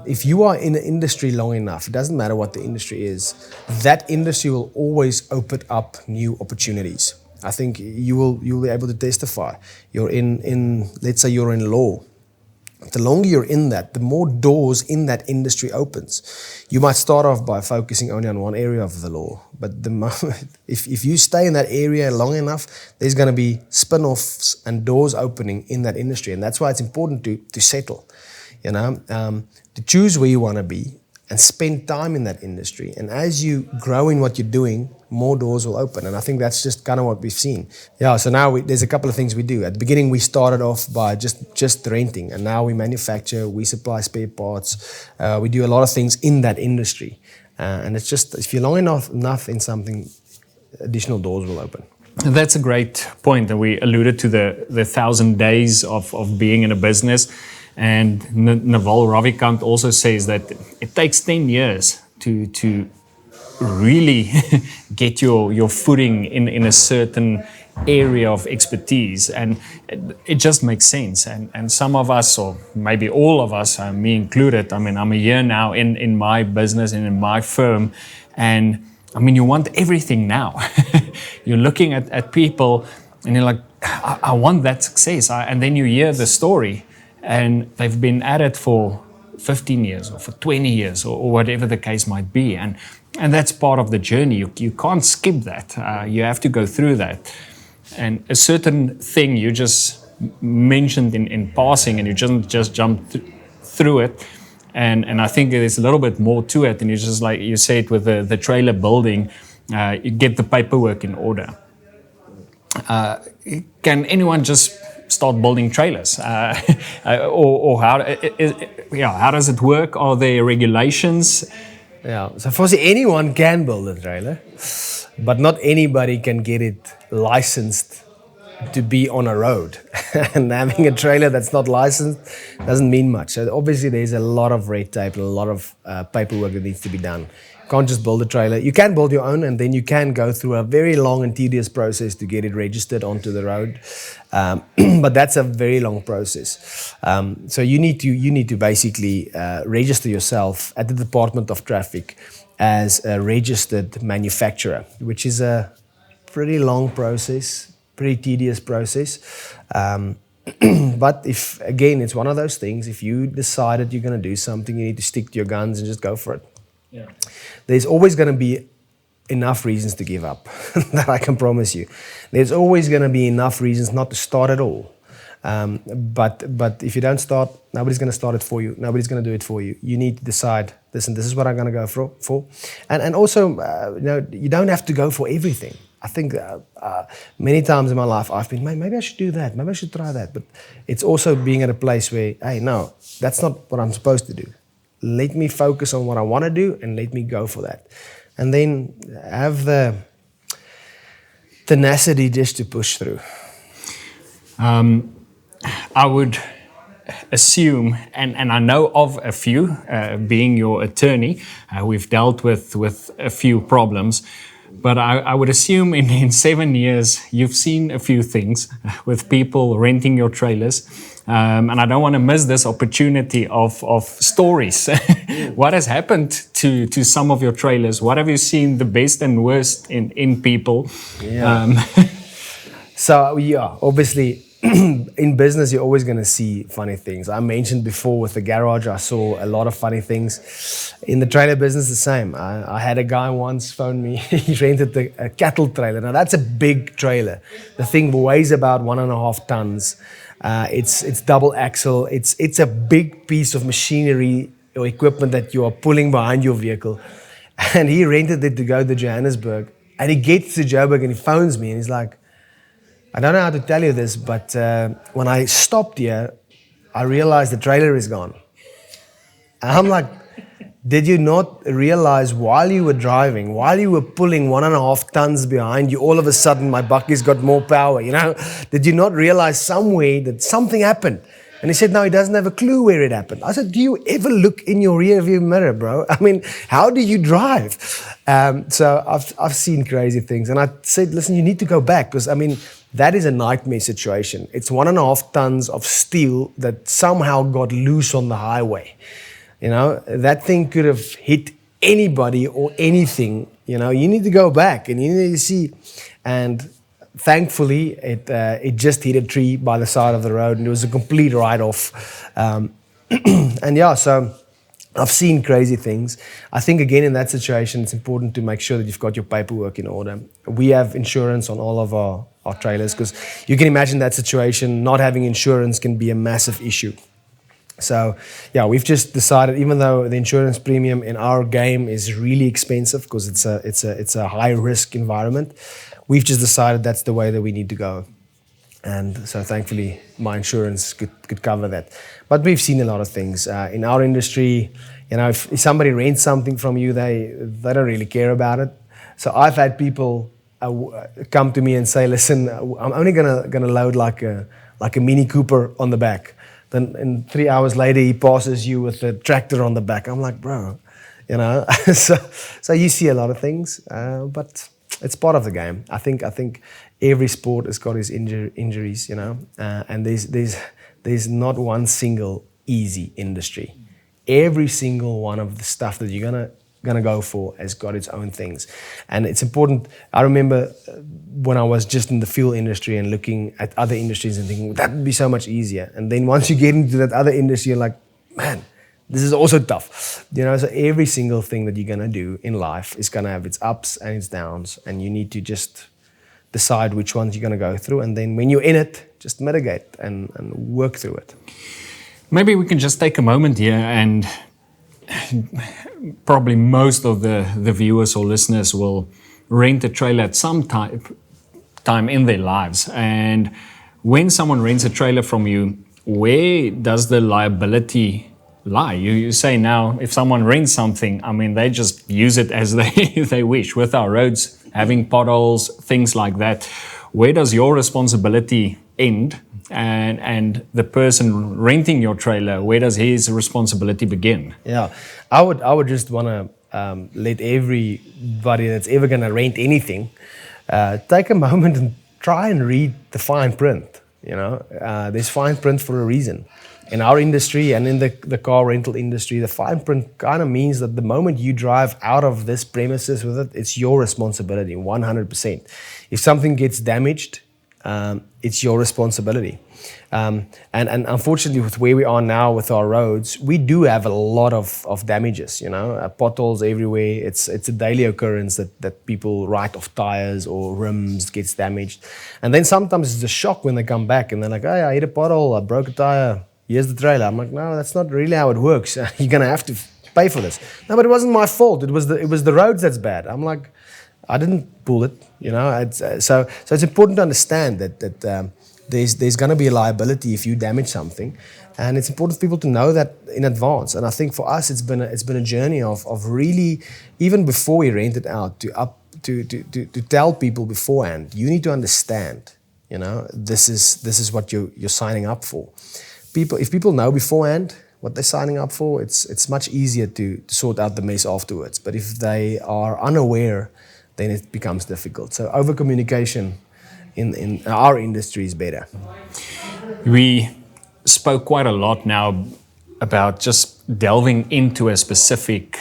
B: if you are in an industry long enough, it doesn't matter what the industry is, that industry will always open up new opportunities. I think you'll be able to testify. You're in let's say you're in law. The longer you're in that, the more doors in that industry opens. You might start off by focusing only on one area of the law, but the moment, if you stay in that area long enough, there's going to be spin-offs and doors opening in that industry, and that's why it's important to settle, you know, to choose where you want to be and spend time in that industry. And as you grow in what you're doing, more doors will open. And I think that's just kind of what we've seen. Yeah, so now there's a couple of things we do. At the beginning, we started off by just renting. And now we manufacture, we supply spare parts. We do a lot of things in that industry. And it's just, if you're long enough in something, additional doors will open.
A: That's a great point. And we alluded to the 1,000 days of being in a business. And Naval Ravikant also says that it takes 10 years to really get your footing in a certain area of expertise. And it just makes sense. And some of us, or maybe all of us, me included, I mean, I'm a year now in my business and in my firm. And I mean, you want everything now. You're looking at people and you're like, I want that success. And then you hear the story. And they've been at it for 15 years or for 20 years or whatever the case might be. And that's part of the journey. You can't skip that. You have to go through that. And a certain thing you just mentioned in passing and you just jumped through it. And I think there's a little bit more to it. And you just like you said with the trailer building, you get the paperwork in order. Can anyone just start building trailers, or how does it work? Are there regulations?
B: Yeah, so firstly, anyone can build a trailer, but not anybody can get it licensed to be on a road. And having a trailer that's not licensed doesn't mean much. So obviously, there's a lot of red tape and a lot of paperwork that needs to be done. You can't just build a trailer. You can build your own, and then you can go through a very long and tedious process to get it registered onto the road. But that's a very long process. So you need to basically register yourself at the Department of Traffic as a registered manufacturer, which is a pretty long process, pretty tedious process. But if, again, it's one of those things, if you decided you're going to do something, you need to stick to your guns and just go for it. Yeah. There's always going to be enough reasons to give up, that I can promise you. There's always going to be enough reasons not to start at all. But if you don't start, nobody's going to start it for you. Nobody's going to do it for you. You need to decide, listen, this is what I'm going to go for. And also, you don't have to go for everything. I think many times in my life, I've been, maybe I should do that. Maybe I should try that. But it's also being at a place where, hey, no, that's not what I'm supposed to do. Let me focus on what I want to do and let me go for that. And then have the tenacity just to push through.
A: I would assume, and I know of a few, being your attorney, we've dealt with a few problems, but I would assume in 7 years you've seen a few things with people renting your trailers, and I don't want to miss this opportunity of stories. What has happened to some of your trailers? What have you seen the best and worst in people?
B: Yeah. So yeah, obviously in business, you're always going to see funny things. I mentioned before with the garage, I saw a lot of funny things. In the trailer business, the same. I had a guy once phone me. He rented a cattle trailer. Now, that's a big trailer. The thing weighs about 1.5 tons. It's double axle. It's a big piece of machinery or equipment that you are pulling behind your vehicle. And he rented it to go to Johannesburg. And he gets to Joburg and he phones me and he's like, I don't know how to tell you this, but when I stopped here, I realized the trailer is gone. And I'm like, did you not realize while you were driving, while you were pulling 1.5 tons behind you, all of a sudden my bucky's got more power, you know? Did you not realize somewhere that something happened? And he said, no, he doesn't have a clue where it happened. I said, do you ever look in your rearview mirror, bro? I mean, how do you drive? So I've seen crazy things. And I said, listen, you need to go back because, I mean, that is a nightmare situation. It's 1.5 tons of steel that somehow got loose on the highway. You know, that thing could have hit anybody or anything. You know, you need to go back and you need to see. And thankfully, it just hit a tree by the side of the road and it was a complete write-off. And yeah, so I've seen crazy things. I think, again, in that situation, it's important to make sure that you've got your paperwork in order. We have insurance on all of our trailers because you can imagine that situation. Not having insurance can be a massive issue. So, yeah, we've just decided, even though the insurance premium in our game is really expensive because it's a high-risk environment, we've just decided that's the way that we need to go. And so thankfully, my insurance could cover that. But we've seen a lot of things. In our industry, you know, if somebody rents something from you, they don't really care about it. So I've had people come to me and say, listen, I'm only gonna load like a Mini Cooper on the back. Then 3 hours later, he passes you with a tractor on the back. I'm like, bro, you know. so you see a lot of things, but it's part of the game. I think every sport has got its injuries, you know, and there's not one single easy industry. Every single one of the stuff that you're gonna go for has got its own things, and it's important. I remember when I was just in the fuel industry and looking at other industries and thinking that would be so much easier. And then once you get into that other industry, you're like, man, this is also tough, you know. So every single thing that you're gonna do in life is gonna have its ups and its downs, and you need to just decide which ones you're gonna go through, and then when you're in it, just mitigate and work through it.
A: Maybe we can just take a moment here, and probably most of the viewers or listeners will rent a trailer at some time in their lives. And when someone rents a trailer from you, where does the liability lie? You say now, if someone rents something, I mean, they just use it as they wish. With our roads having potholes, things like that, where does your responsibility end? And the person renting your trailer, where does his responsibility begin?
B: Yeah, I would just want to let everybody that's ever going to rent anything take a moment and try and read the fine print. You know, there's fine print for a reason. In our industry and in the car rental industry, the fine print kind of means that the moment you drive out of this premises with it, it's your responsibility, 100%. If something gets damaged, it's your responsibility. And unfortunately, with where we are now with our roads, we do have a lot of damages, you know, potholes everywhere. It's a daily occurrence that people write off tires or rims gets damaged. And then sometimes it's a shock when they come back and they're like, hey, I hit a pothole, I broke a tire, here's the trailer. I'm like, no, that's not really how it works. You're going to have to pay for this. No, but it wasn't my fault. It was the roads that's bad. I'm like, I didn't pull it, you know. So it's important to understand that there's going to be a liability if you damage something, and it's important for people to know that in advance. And I think for us, it's been a journey of really, even before we rent it out, to to tell people beforehand, you need to understand, this is what you're signing up for. If people know beforehand what they're signing up for, it's much easier to sort out the mess afterwards. But if they are unaware, then it becomes difficult. So over communication in our industry is better.
A: We spoke quite a lot now about just delving into a specific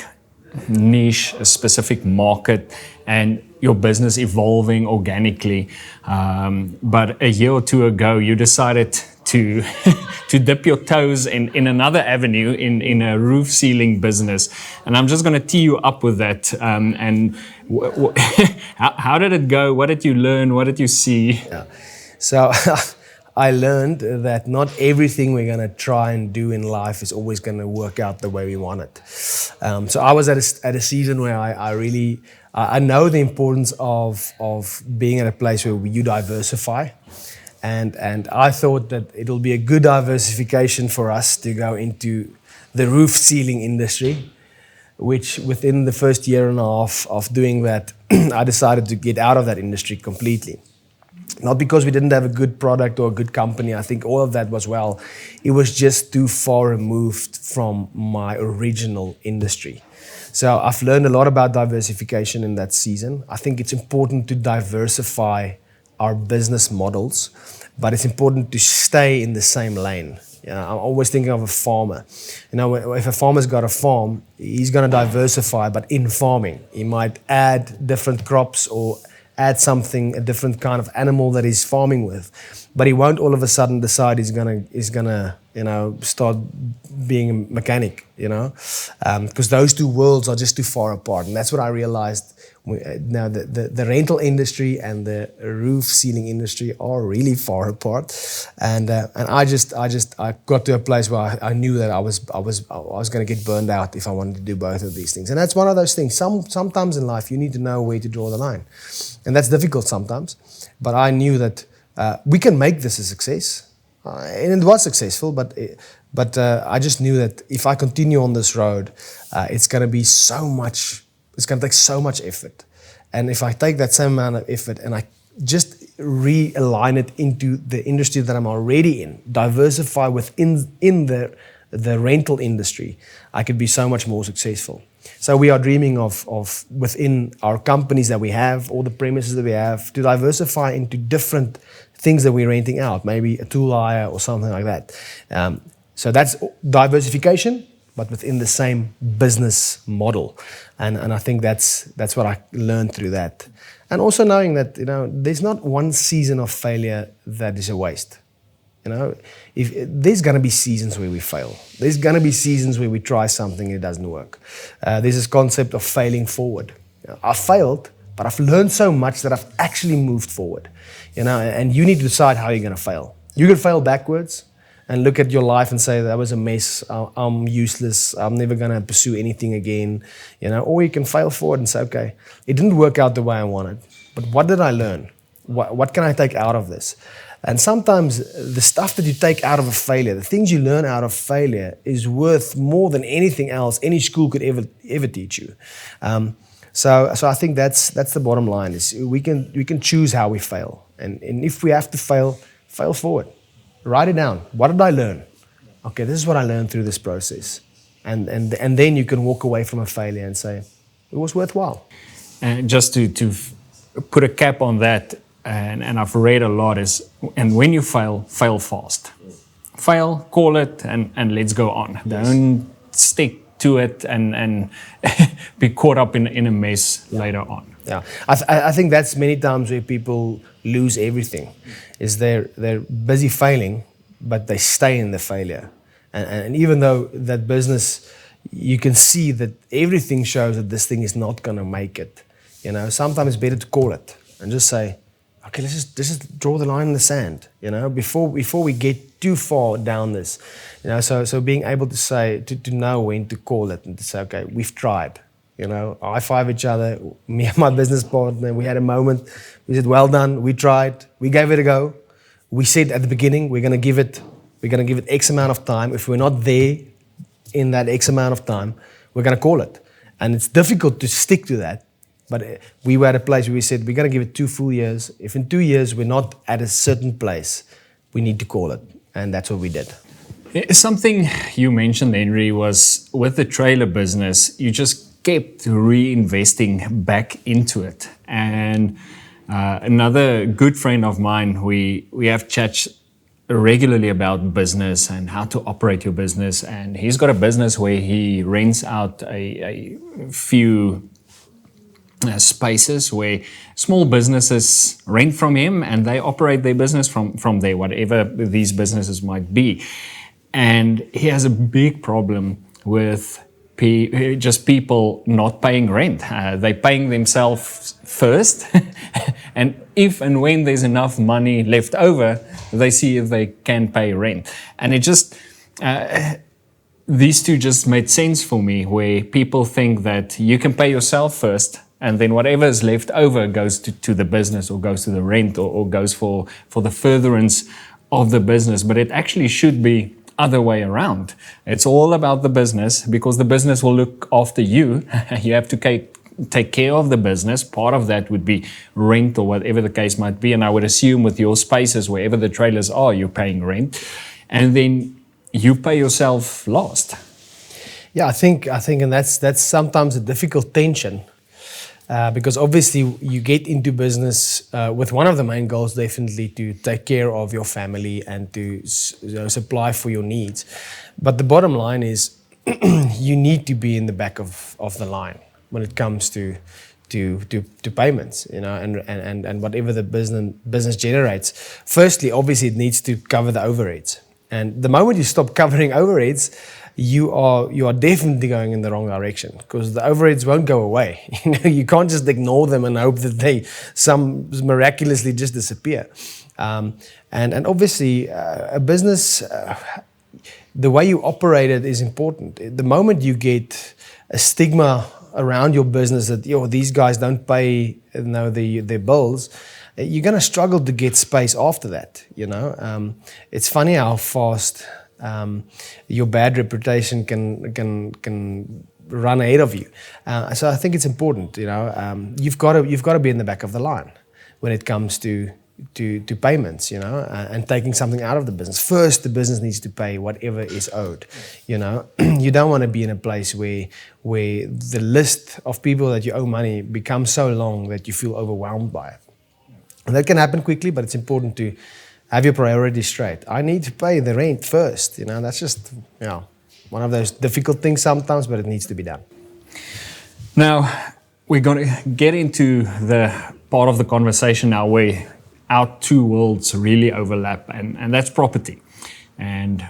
A: niche, a specific market, and your business evolving organically. But a year or two ago, you decided to to dip your toes in another avenue, in a roof sealing business. And I'm just going to tee you up with that. How did it go? What did you learn? What did you see?
B: Yeah. So I learned that not everything we're going to try and do in life is always going to work out the way we want it. So I was at a season where I know the importance of being at a place where you diversify. And I thought that it'll be a good diversification for us to go into the roof sealing industry, which within the first year and a half of doing that, I decided to get out of that industry completely. Not because we didn't have a good product or a good company. I think all of that was well. It was just too far removed from my original industry. So I've learned a lot about diversification in that season. I think it's important to diversify our business models, but it's important to stay in the same lane. I'm always thinking of a farmer. If a farmer's got a farm, he's going to diversify, but in farming. He might add different crops or add something, a different kind of animal that he's farming with, but he won't all of a sudden decide he's gonna start being a mechanic, because those two worlds are just too far apart. And that's what I realized. Now the rental industry and the roof sealing industry are really far apart, and I got to a place where I knew that I was going to get burned out if I wanted to do both of these things. And that's one of those things. Sometimes in life you need to know where to draw the line, and that's difficult sometimes. But I knew that we can make this a success, and it was successful. But I just knew that if I continue on this road, it's going to be so much. It's going to take so much effort. And if I take that same amount of effort and I just realign it into the industry that I'm already in, diversify within the rental industry, I could be so much more successful. So we are dreaming of within our companies that we have, all the premises that we have, to diversify into different things that we're renting out, maybe a tool hire or something like that. So that's diversification, but within the same business model. And I think that's what I learned through that. And also knowing that, there's not one season of failure that is a waste. If there's going to be seasons where we fail. There's going to be seasons where we try something and it doesn't work. There's this concept of failing forward. I failed, but I've learned so much that I've actually moved forward. And you need to decide how you're going to fail. You can fail backwards and look at your life and say, that was a mess, I'm useless, I'm never going to pursue anything again. Or you can fail forward and say, okay, it didn't work out the way I wanted, but what did I learn? What can I take out of this? And sometimes the stuff that you take out of a failure, the things you learn out of failure, is worth more than anything else any school could ever teach you. So I think that's the bottom line. Is we can choose how we fail, and if we have to fail forward. Write it down. What did I learn? Okay, this is what I learned through this process. And then you can walk away from a failure and say, it was worthwhile.
A: And just to put a cap on that, and I've read a lot, and when you fail fast. Fail, call it, and let's go on. Don't stick to it and be caught up in a mess later on.
B: Yeah, I think that's many times where people lose everything, is they're busy failing, but they stay in the failure. And even though that business, you can see that everything shows that this thing is not going to make it. Sometimes it's better to call it and just say, okay, let's just draw the line in the sand. Before we get too far down this. So being able to say, to know when to call it and to say, okay, we've tried. High five each other, me and my business partner, we had a moment, we said, well done, we tried, we gave it a go. We said at the beginning, we're going to give it X amount of time. If we're not there in that X amount of time, we're going to call it. And it's difficult to stick to that, But we were at a place where we said, we're going to give it 2 full years. If in 2 years we're not at a certain place, we need to call it. And that's what we did.
A: Something you mentioned, Henry, was with the trailer business, you just kept reinvesting back into it. And another good friend of mine, we have chats regularly about business and how to operate your business. And he's got a business where he rents out a few spaces where small businesses rent from him and they operate their business from there, whatever these businesses might be. And he has a big problem with just people not paying rent. They're paying themselves first, and if and when there's enough money left over, they see if they can pay rent. And it just, these two just made sense for me, where people think that you can pay yourself first, and then whatever is left over goes to the business, or goes to the rent, or goes for the furtherance of the business. But it actually should be other way around. It's all about the business, because the business will look after you. You have to take care of the business. Part of that would be rent or whatever the case might be. And I would assume with your spaces, wherever the trailers are, you're paying rent. And then you pay yourself last.
B: Yeah, I think, and that's sometimes a difficult tension. Because obviously you get into business with one of the main goals, definitely to take care of your family and to supply for your needs. But the bottom line is you need to be in the back of the line when it comes to payments, and whatever the business generates. Firstly, obviously it needs to cover the overheads. And the moment you stop covering overheads, you are definitely going in the wrong direction, because the overheads won't go away. You can't just ignore them and hope that they miraculously just disappear. And obviously, a business, the way you operate it is important. The moment you get a stigma around your business that these guys don't pay their bills, you're going to struggle to get space after that. It's funny how fast your bad reputation can run ahead of you. So I think it's important. You've got to be in the back of the line when it comes to payments. And taking something out of the business. First, the business needs to pay whatever is owed. You don't want to be in a place where the list of people that you owe money becomes so long that you feel overwhelmed by it. And that can happen quickly, but it's important to have your priorities straight. I need to pay the rent first. That's just one of those difficult things sometimes, but it needs to be done.
A: Now, we're going to get into the part of the conversation now where our two worlds really overlap, and that's property. And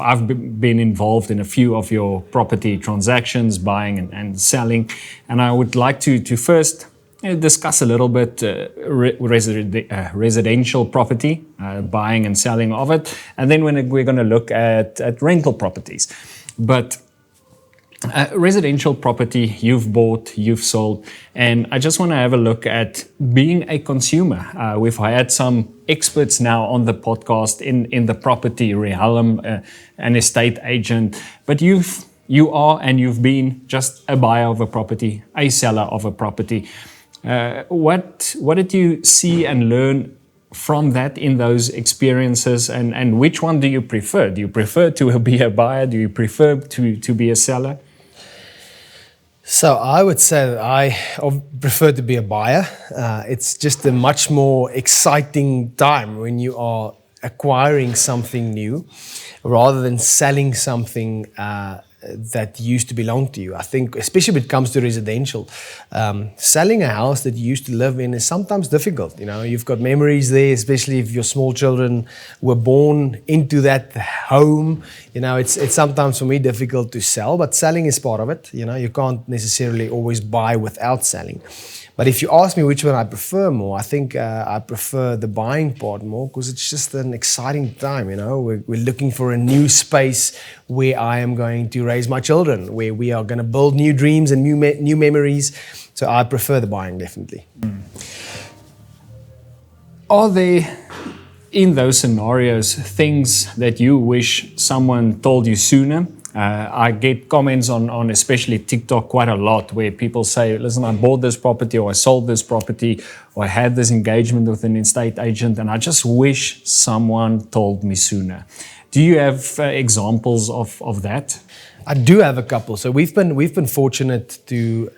A: I've been involved in a few of your property transactions, buying and selling, and I would like to first discuss a little bit residential property, buying and selling of it, and then we're going to look at rental properties. But residential property, you've bought, you've sold, and I just want to have a look at being a consumer. We've had some experts now on the podcast in the property realm, an estate agent, but you are and you've been just a buyer of a property, a seller of a property. What did you see and learn from that in those experiences, and which one do you prefer? Do you prefer to be a buyer? Do you prefer to be a seller?
B: So I would say that I prefer to be a buyer. It's just a much more exciting time when you are acquiring something new rather than selling something that used to belong to you. I think, especially when it comes to residential, selling a house that you used to live in is sometimes difficult. You've got memories there, especially if your small children were born into that home. It's sometimes for me difficult to sell, but selling is part of it. You can't necessarily always buy without selling. But if you ask me which one I prefer more, I think I prefer the buying part more, because it's just an exciting time. We're looking for a new space where I am going to raise my children, where we are going to build new dreams and new memories. So I prefer the buying, definitely.
A: Are there, in those scenarios, things that you wish someone told you sooner? I get comments on especially TikTok quite a lot where people say, listen, I bought this property or I sold this property or I had this engagement with an estate agent and I just wish someone told me sooner. Do you have examples of that?
B: I do have a couple. So we've been fortunate to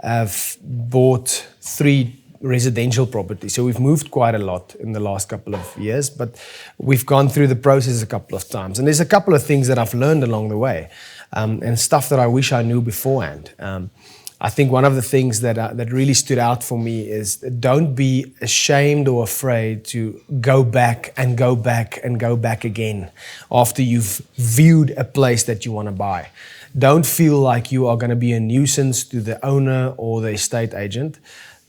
B: have bought 3 residential properties. So we've moved quite a lot in the last couple of years, but we've gone through the process a couple of times. And there's a couple of things that I've learned along the way, and stuff that I wish I knew beforehand. I think one of the things that really stood out for me is don't be ashamed or afraid to go back and go back and go back again after you've viewed a place that you want to buy. Don't feel like you are going to be a nuisance to the owner or the estate agent.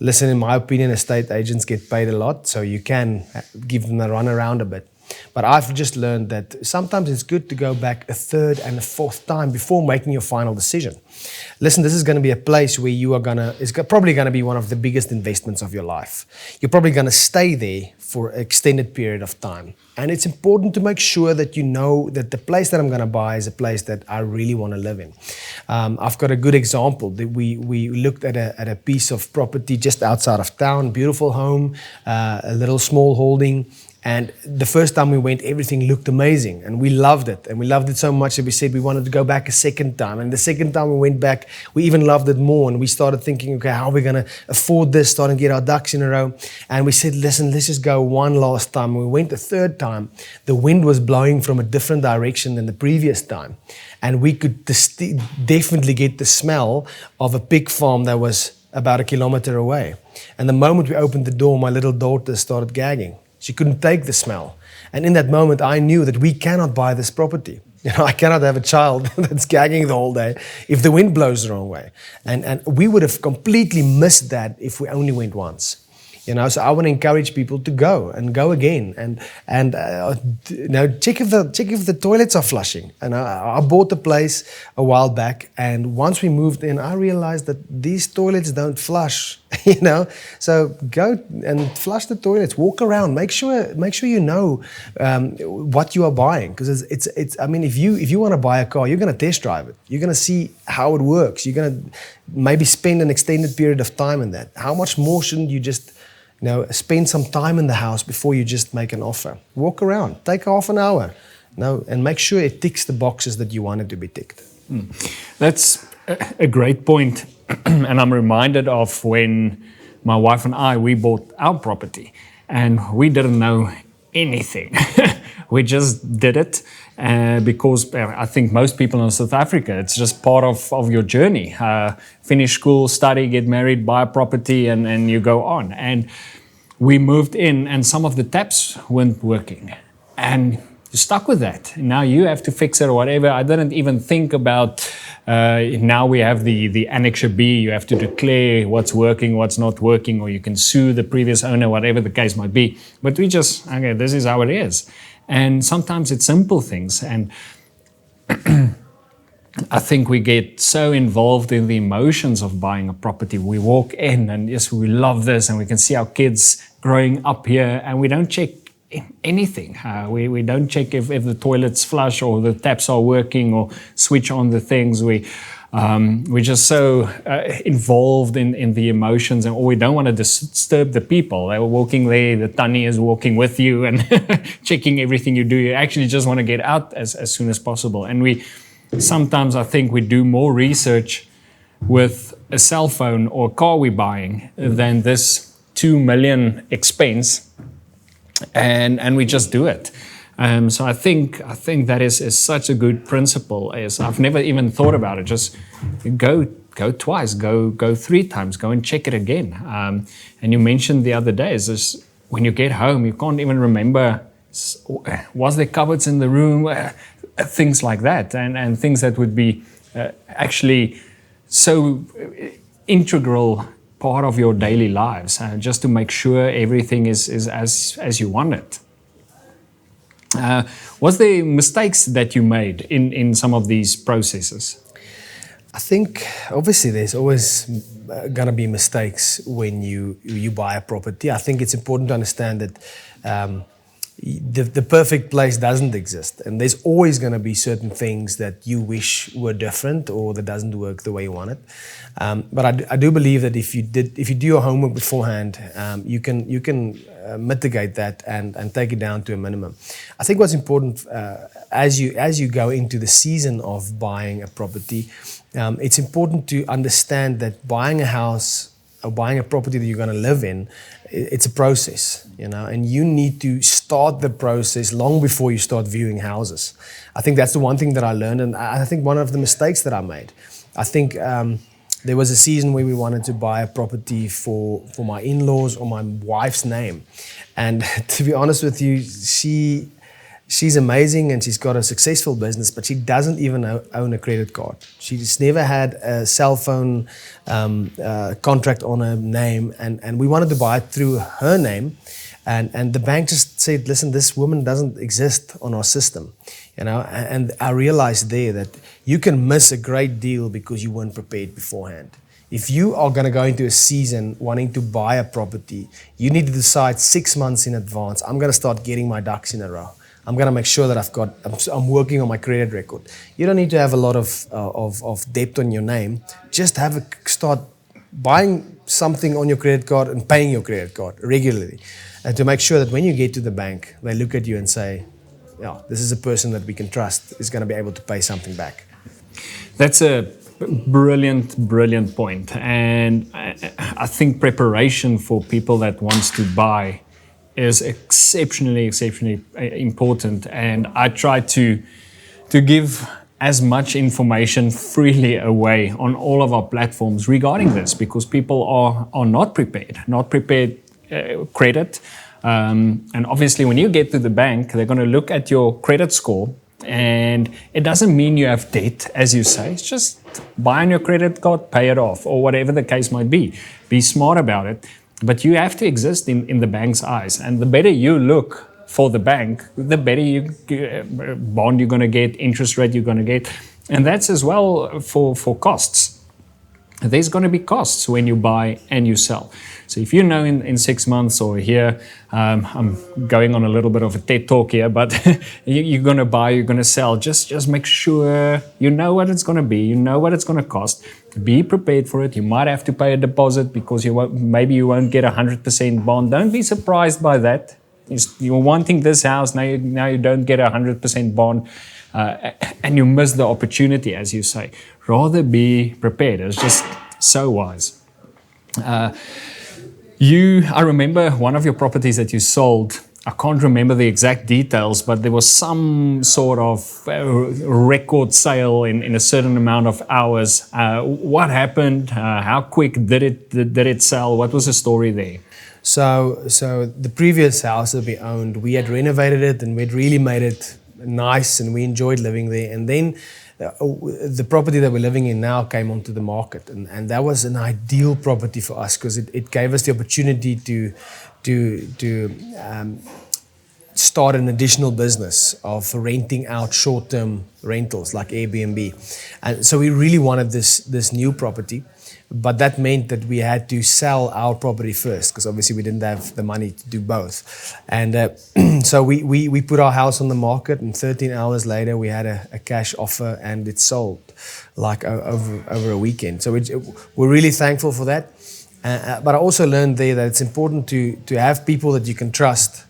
B: Listen, in my opinion, estate agents get paid a lot, so you can give them a run around a bit. But I've just learned that sometimes it's good to go back a 3rd and a 4th time before making your final decision. Listen, this is going to be a place where it's probably going to be one of the biggest investments of your life. You're probably going to stay there for an extended period of time. And it's important to make sure that you know that the place that I'm going to buy is a place that I really want to live in. I've got a good example. We looked at a piece of property just outside of town, beautiful home, a little small holding. And the first time we went, everything looked amazing and we loved it. And we loved it so much that we said we wanted to go back a second time. And the second time we went back, we even loved it more. And we started thinking, okay, how are we going to afford this, starting to get our ducks in a row. And we said, listen, let's just go one last time. We went the 3rd time. The wind was blowing from a different direction than the previous time. And we could definitely get the smell of a pig farm that was about 1 kilometer away. And the moment we opened the door, my little daughter started gagging. She couldn't take the smell. And in that moment, I knew that we cannot buy this property. I cannot have a child that's gagging the whole day if the wind blows the wrong way. And we would have completely missed that if we only went once. So I want to encourage people to go and go again and check if the toilets are flushing. And I bought the place a while back, and once we moved in, I realized that these toilets don't flush. So go and flush the toilets. Walk around. Make sure you know what you are buying, because it's. I mean, if you want to buy a car, you're going to test drive it. You're going to see how it works. You're going to maybe spend an extended period of time in that. How much more shouldn't you just spend some time in the house before you just make an offer? Walk around, take half an hour, and make sure it ticks the boxes that you want it to be ticked.
A: That's a great point. And I'm reminded of when my wife and we bought our property and we didn't know anything. We just did it because I think most people in South Africa, it's just part of your journey. Finish school, study, get married, buy a property, and you go on. And we moved in and some of the taps weren't working. And you're stuck with that. Now you have to fix it or whatever. I didn't even think about, now we have the Annexure B. You have to declare what's working, what's not working, or you can sue the previous owner, whatever the case might be. But we just, okay, this is how it is. And sometimes it's simple things. And I think we get so involved in the emotions of buying a property. We walk in and yes, we love this and we can see our kids growing up here and we don't check anything. We don't check if the toilets flush or the taps are working or switch on the things. We're just so involved in the emotions, and we don't want to disturb the people. They were walking there, the tannie is walking with you and checking everything you do. You actually just want to get out as soon as possible. And sometimes I think we do more research with a cell phone or a car we're buying than this 2 million expense, and we just do it. So I think that is such a good principle. I've never even thought about it. Just go twice, go 3 times, go and check it again. And you mentioned the other day is this, when you get home, you can't even remember, was there cupboards in the room, things like that, and things that would be actually so integral part of your daily lives, just to make sure everything is as you want it. Was there mistakes that you made in some of these processes?
B: I think obviously there's always going to be mistakes when you buy a property. I think it's important to understand that the perfect place doesn't exist, and there's always going to be certain things that you wish were different or that doesn't work the way you want it. But I do believe that if you do your homework beforehand, you can mitigate that and take it down to a minimum. I think what's important as you go into the season of buying a property, it's important to understand that buying a house or buying a property that you're going to live in, it's a process, and you need to start the process long before you start viewing houses. I think that's the one thing that I learned, and I think one of the mistakes that I made. I think there was a season where we wanted to buy a property for my in-laws or my wife's name, and to be honest with you, she's amazing and she's got a successful business, but she doesn't even own a credit card. She's never had a cell phone contract on her name, and we wanted to buy it through her name, and the bank just said, listen, this woman doesn't exist on our system, and I realized there that you can miss a great deal because you weren't prepared beforehand. If you are going to go into a season wanting to buy a property, you need to decide 6 months in advance, I'm going to start getting my ducks in a row. I'm going to make sure that I'm working on my credit record. You don't need to have a lot of debt on your name. Just start buying something on your credit card and paying your credit card regularly, and to make sure that when you get to the bank, they look at you and say, yeah, this is a person that we can trust is going to be able to pay something back. That's
A: a brilliant point. And I think preparation for people that wants to buy is exceptionally important, and I try to give as much information freely away on all of our platforms regarding this, because people are not prepared credit, and obviously when you get to the bank, they're going to look at your credit score, and it doesn't mean you have debt, as you say. It's just buy on your credit card, pay it off, or whatever the case might be. Be smart about it. But you have to exist in the bank's eyes. And the better you look for the bank, the better bond you're going to get, interest rate you're going to get. And that's as well for costs. There's going to be costs when you buy and you sell. So if you know in 6 months or a year, I'm going on a little bit of a TED talk here, but you're going to buy, you're going to sell, just make sure you know what it's going to be, you know what it's going to cost. Be prepared for it. You might have to pay a deposit because maybe you won't get 100% bond. Don't be surprised by that. You're wanting this house, now you don't get 100% bond, and you miss the opportunity, as you say. Rather be prepared. It's just so wise. I remember one of your properties that you sold. I can't remember the exact details, but there was some sort of record sale in a certain amount of hours. What happened? How quick did it sell? What was the story there? So the previous house that we owned, we had renovated it and we'd really made it nice and we enjoyed living there. And then the property that we're living in now came onto the market, and that was an ideal property for us because it gave us the opportunity to start an additional business of renting out short-term rentals like Airbnb. And so we really wanted this new property, but that meant that we had to sell our property first because obviously we didn't have the money to do both. And so we put our house on the market, and 13 hours later we had a cash offer and it sold like over a weekend. So we're really thankful for that. But I also learned there that it's important to have people that you can trust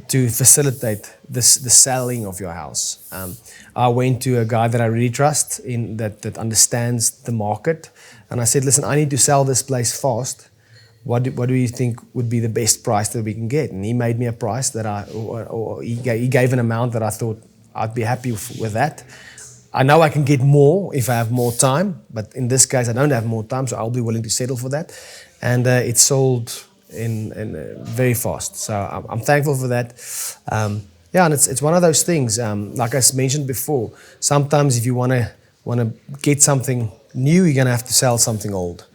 A: to facilitate the selling of your house. I went to a guy that I really trust that understands the market, and I said, listen, I need to sell this place fast. What do you think would be the best price that we can get? And he made me a price that he gave an amount that I thought I'd be happy with that. I know I can get more if I have more time, but in this case I don't have more time, so I'll be willing to settle for that. And it sold in very fast. So I'm thankful for that. And it's one of those things. Like I mentioned before, sometimes if you want to get something new, you're gonna have to sell something old,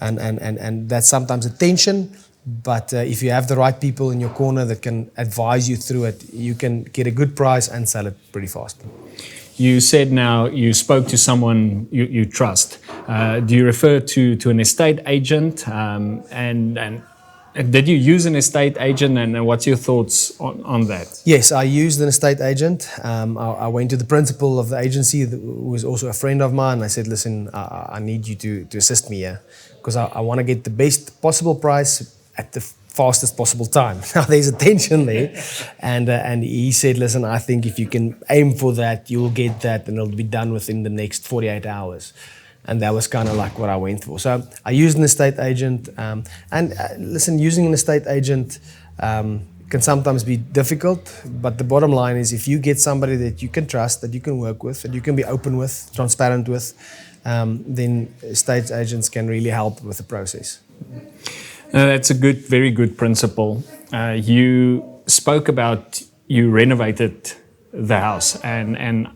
A: and that's sometimes a tension. But if you have the right people in your corner that can advise you through it, you can get a good price and sell it pretty fast. You said now you spoke to someone you trust. Do you refer to an estate agent? And Did you use an estate agent, and what's your thoughts on that?
B: Yes, I used an estate agent. I went to the principal of the agency, who was also a friend of mine. I said, listen, I need you to assist me here because I want to get the best possible price at the fastest possible time. Now, there's a tension there. And he said, listen, I think if you can aim for that, you'll get that and it'll be done within the next 48 hours. And that was kind of like what I went for. So I used an estate agent. Listen, using an estate agent can sometimes be difficult, but the bottom line is if you get somebody that you can trust, that you can work with, that you can be open with, transparent with, then estate agents can really help with the process.
A: That's a very good principle. You spoke about you renovated the house, and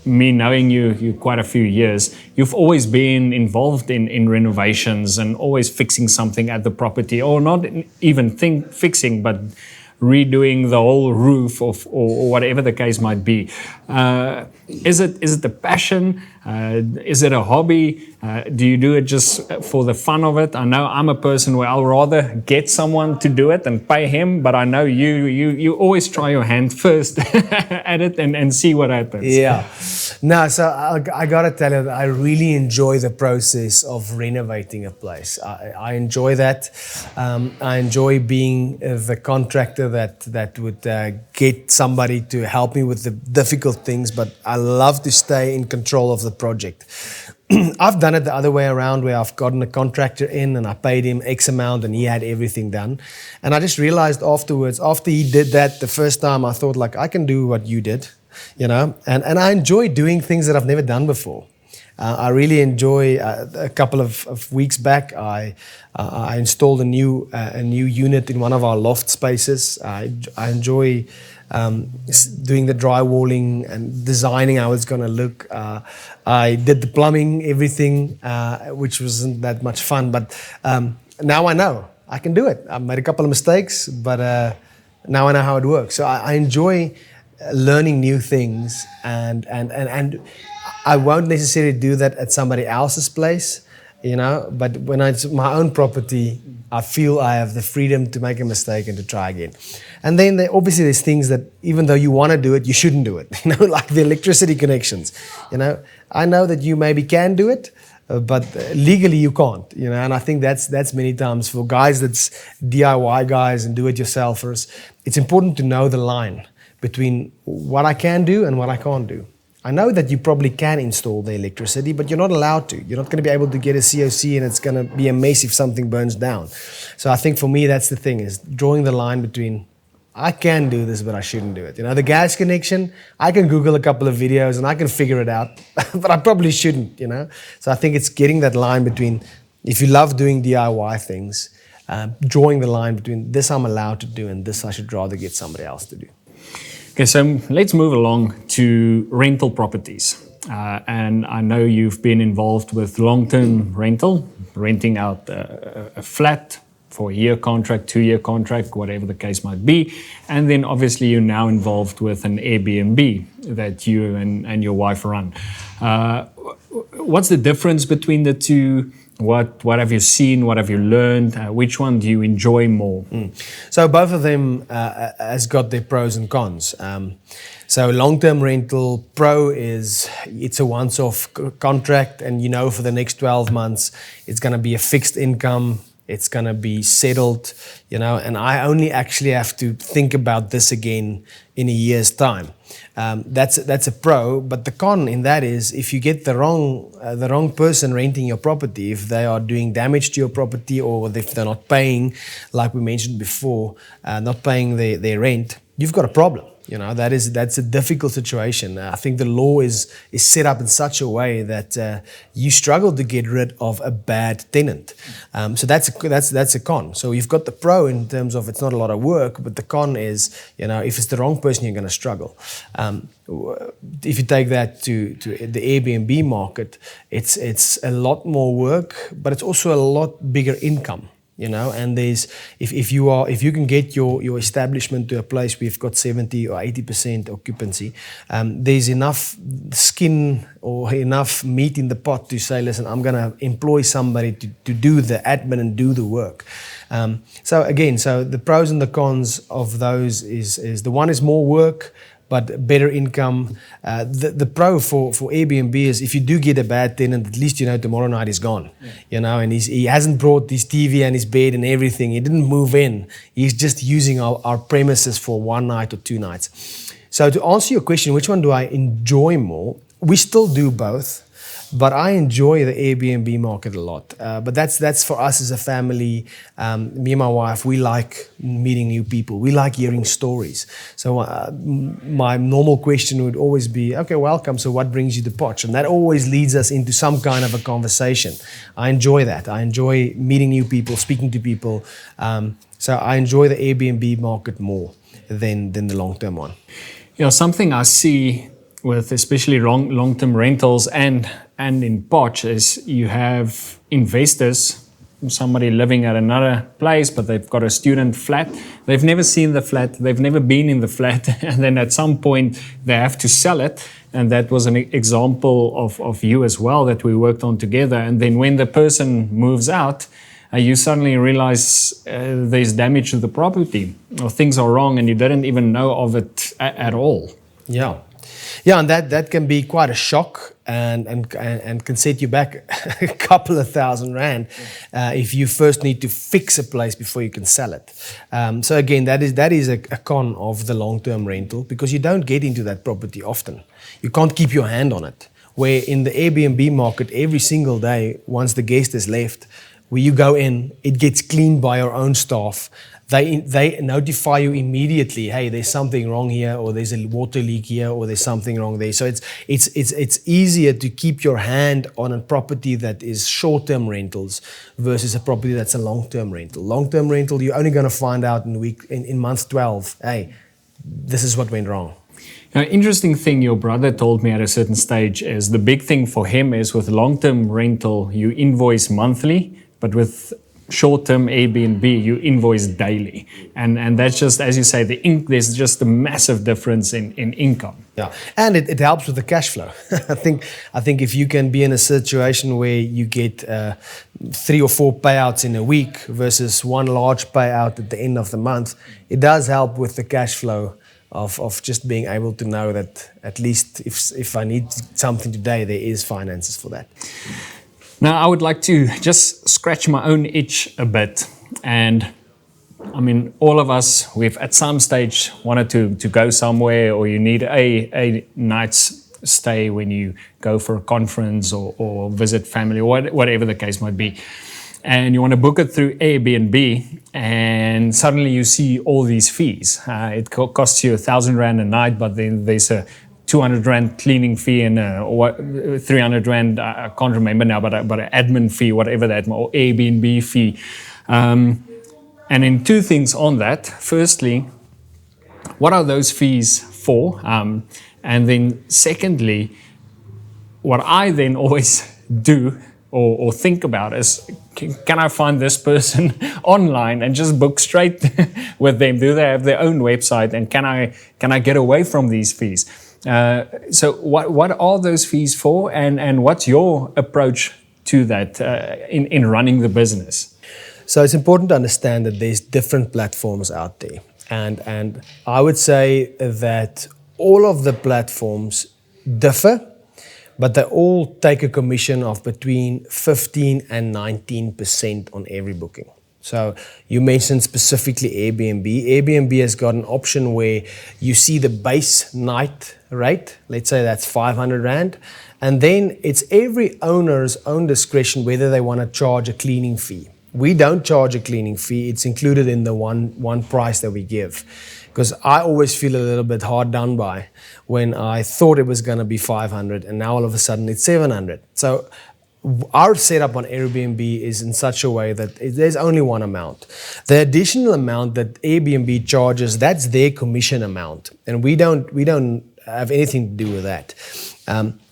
A: me knowing you quite a few years, you've always been involved in renovations and always fixing something at the property, or not even fixing, but redoing the whole roof or whatever the case might be. Is it a passion? Is it a hobby? Do you do it just for the fun of it? I know I'm a person where I'll rather get someone to do it and pay him, but I know you always try your hand first at it and see what happens.
B: Yeah. No, so I gotta tell you that I really enjoy the process of renovating a place. I enjoy that. I enjoy being the contractor that would get somebody to help me with the difficult things, but I love to stay in control of the project. I've done it the other way around, where I've gotten a contractor in and I paid him X amount and he had everything done. And I just realized afterwards, after he did that the first time, I thought, like, I can do what you did, you know, and I enjoy doing things that I've never done before. I really enjoy. A couple of weeks back, I installed a new unit in one of our loft spaces. I enjoy doing the drywalling and designing how it's going to look. I did the plumbing, everything, which wasn't that much fun. But now I know I can do it. I made a couple of mistakes, but now I know how it works. So I enjoy learning new things, and I won't necessarily do that at somebody else's place, you know, but when it's my own property, I feel I have the freedom to make a mistake and to try again. And then obviously there's things that even though you want to do it, you shouldn't do it, you know, like the electricity connections, you know. I know that you maybe can do it, but legally you can't, you know, and I think that's many times for guys that's DIY guys and do-it-yourselfers, it's important to know the line between what I can do and what I can't do. I know that you probably can install the electricity, but you're not allowed to. You're not going to be able to get a COC, and it's going to be a mess if something burns down. So I think for me, that's the thing, is drawing the line between I can do this, but I shouldn't do it. You know, the gas connection, I can Google a couple of videos and I can figure it out, but I probably shouldn't, you know. So I think it's getting that line between, if you love doing DIY things, drawing the line between this I'm allowed to do and this I should rather get somebody else to do.
A: Okay, so let's move along to rental properties. And I know you've been involved with long-term rental, renting out a flat for a year contract, 2-year contract, whatever the case might be. And then obviously you're now involved with an Airbnb that you and your wife run. What's the difference between the two? What have you seen? What have you learned? Which one do you enjoy more?
B: So both of them has got their pros and cons. So long-term rental, pro is it's a once-off contract, and you know for the next 12 months it's going to be a fixed income. It's going to be settled, you know, and I only actually have to think about this again in a year's time. That's a pro, but the con in that is if you get the wrong person renting your property, if they are doing damage to your property, or if they're not paying, like we mentioned before, not paying their rent, you've got a problem. You know, that's a difficult situation. I think the law is set up in such a way that you struggle to get rid of a bad tenant. So that's a con. So you've got the pro in terms of it's not a lot of work, but the con is, you know, if it's the wrong person, you're going to struggle. If you take that to the Airbnb market, it's a lot more work, but it's also a lot bigger income. You know, and there's if you can get your establishment to a place where you've got 70 or 80% occupancy, there's enough skin or enough meat in the pot to say, listen, I'm going to employ somebody to do the admin and do the work. So the pros and the cons of those is the one is more work, but better income. The pro for Airbnb is if you do get a bad tenant, at least you know tomorrow night is gone. And he hasn't brought his TV and his bed and everything. He didn't move in. He's just using our premises for one night or 2 nights. So to answer your question, which one do I enjoy more? We still do both. But I enjoy the Airbnb market a lot. But that's for us as a family. Me and my wife, we like meeting new people. We like hearing stories. So my normal question would always be, okay, welcome. So what brings you to Potch? And that always leads us into some kind of a conversation. I enjoy that. I enjoy meeting new people, speaking to people. So I enjoy the Airbnb market more than the long-term one.
A: Something I see with especially long-term rentals and in Potch is you have investors, somebody living at another place, but they've got a student flat. They've never seen the flat. They've never been in the flat. And then at some point they have to sell it. And that was an example of you as well that we worked on together. And then when the person moves out, you suddenly realize there's damage to the property or things are wrong and you didn't even know of it at all.
B: Yeah, and that can be quite a shock and can set you back a couple of $1,000 if you first need to fix a place before you can sell it. So again, that is a con of the long-term rental because you don't get into that property often. You can't keep your hand on it. Where in the Airbnb market, every single day, once the guest has left, where you go in, it gets cleaned by your own staff. They notify you immediately, hey, there's something wrong here, or there's a water leak here, or there's something wrong there. So it's easier to keep your hand on a property that is short-term rentals versus a property that's a long-term rental. Long-term rental, you're only going to find out in month 12, hey, this is what went wrong.
A: Now, interesting thing your brother told me at a certain stage is the big thing for him is with long-term rental, you invoice monthly, but with short-term Airbnb, you invoice daily. And that's just, as you say, there's just a massive difference in income.
B: Yeah, and it helps with the cash flow. I think if you can be in a situation where you get 3 or 4 payouts in a week versus one large payout at the end of the month, it does help with the cash flow of just being able to know that at least if I need something today, there is finances for that.
A: Now, I would like to just scratch my own itch a bit. And I mean, all of us, we've at some stage wanted to go somewhere, or you need a night's stay when you go for a conference or visit family, or whatever the case might be. And you want to book it through Airbnb, and suddenly you see all these fees. It costs you R1,000 a night, but then there's a R200 cleaning fee and R300, I can't remember now, but an admin fee, whatever that, or Airbnb fee. And then 2 things on that. Firstly, what are those fees for? And then secondly, what I then always do or think about is, can I find this person online and just book straight with them? Do they have their own website? And can I get away from these fees? So what are those fees for, and what's your approach to that in running the business?
B: So it's important to understand that there's different platforms out there, and I would say that all of the platforms differ, but they all take a commission of between 15 and 19% on every booking. So you mentioned specifically Airbnb. Airbnb has got an option where you see the base night rate, let's say that's R500, and then it's every owner's own discretion whether they want to charge a cleaning fee. We don't charge a cleaning fee. It's included in the one price that we give. Because I always feel a little bit hard done by when I thought it was going to be 500 and now all of a sudden it's 700. So our setup on Airbnb is in such a way that there's only one amount. The additional amount that Airbnb charges, that's their commission amount, and we don't have anything to do with that.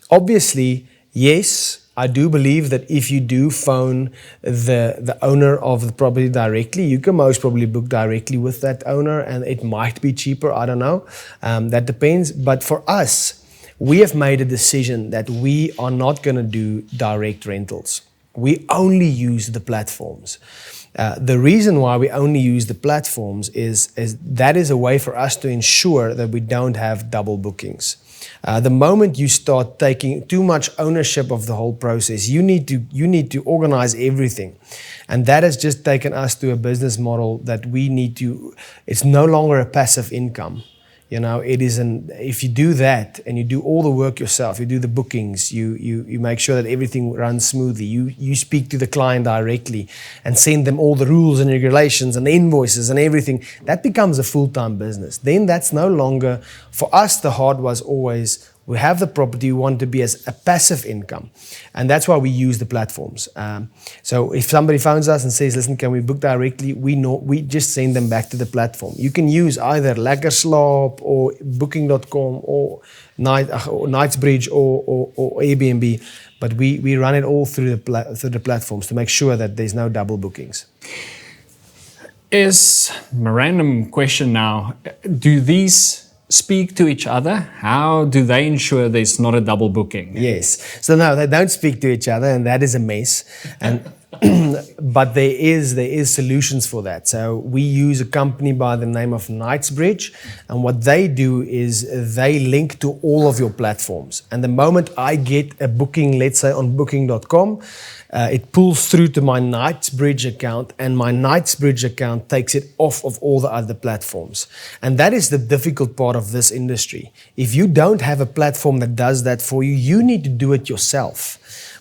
B: Obviously, yes, I do believe that if you do phone the owner of the property directly, you can most probably book directly with that owner, and it might be cheaper, I don't know. That depends. But for us, we have made a decision that we are not going to do direct rentals. we only use the platforms. The reason why we only use the platforms is that is a way for us to ensure that we don't have double bookings. The moment you start taking too much ownership of the whole process, you need to organize everything. And that has just taken us to a business model that we need to, it's no longer a passive income. You know, if you do that and you do all the work yourself, you do the bookings, you make sure that everything runs smoothly, you speak to the client directly and send them all the rules and regulations and invoices and everything, that becomes a full-time business. Then that's no longer, for us the heart was always, we have the property, we want to be as a passive income. And that's why we use the platforms. So if somebody phones us and says, listen, can we book directly? We just send them back to the platform. You can use either Lekkerslaap or Booking.com or Knightsbridge or Airbnb, but we run it all through the platforms to make sure that there's no double bookings.
A: Is a random question now, do these speak to each other? How do they ensure there's not a double booking?
B: Yes. So no, they don't speak to each other, and that is a mess. And but there is solutions for that. So we use a company by the name of Knightsbridge, and what they do is they link to all of your platforms. And the moment I get a booking, let's say on Booking.com, it pulls through to my Knightsbridge account, and my Knightsbridge account takes it off of all the other platforms. And that is the difficult part of this industry. If you don't have a platform that does that for you, you need to do it yourself.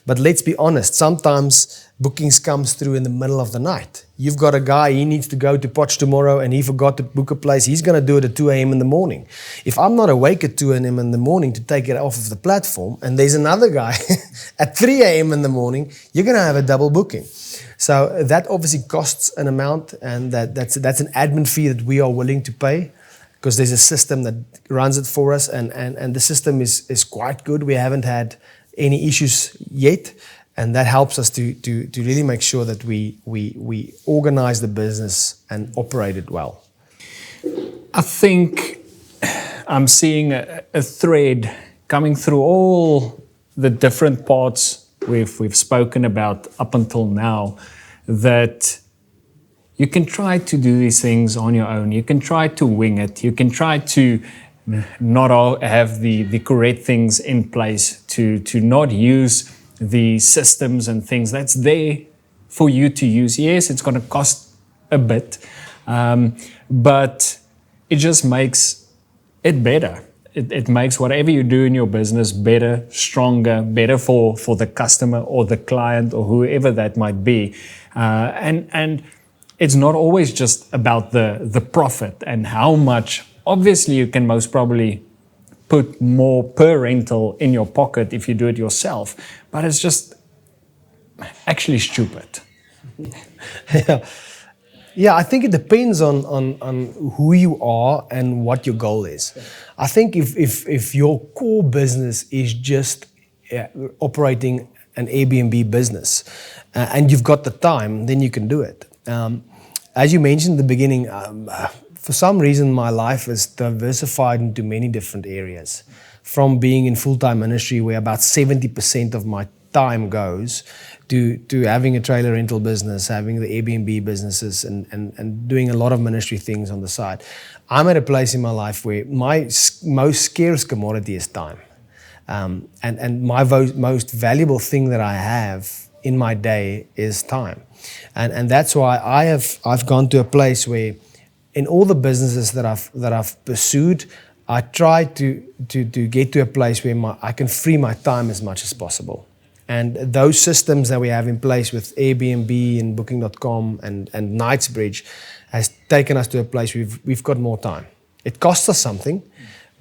B: But let's be honest, sometimes bookings comes through in the middle of the night. You've got a guy, he needs to go to Potch tomorrow and he forgot to book a place. He's going to do it at 2 a.m. in the morning. If I'm not awake at 2 a.m. in the morning to take it off of the platform, and there's another guy at 3 a.m. in the morning, you're going to have a double booking. So that obviously costs an amount, and that's an admin fee that we are willing to pay, because there's a system that runs it for us, and the system is quite good. We haven't had any issues yet. And that helps us to really make sure that we organize the business and operate it well.
A: I think I'm seeing a thread coming through all the different parts we've spoken about up until now, that you can try to do these things on your own. You can try to wing it. You can try to not all have the correct things in place, to not use the systems and things that's there for you to use. Yes, it's going to cost a bit, but it just makes it better. It makes whatever you do in your business better, stronger, better for the customer or the client or whoever that might be. And it's not always just about the profit and how much. Obviously, you can most probably put more per rental in your pocket if you do it yourself, but it's just actually stupid.
B: Yeah, I think it depends on who you are and what your goal is. I think if your core business is just operating an Airbnb business and you've got the time, then you can do it. As you mentioned in the beginning, for some reason, my life is diversified into many different areas. From being in full-time ministry, where about 70% of my time goes, to having a trailer rental business, having the Airbnb businesses, and doing a lot of ministry things on the side. I'm at a place in my life where my most scarce commodity is time. And my most valuable thing that I have in my day is time. And that's why I've gone to a place where, in all the businesses that I've pursued, I try to get to a place where I can free my time as much as possible. And those systems that we have in place with Airbnb and Booking.com and Knightsbridge has taken us to a place we've got more time. It costs us something,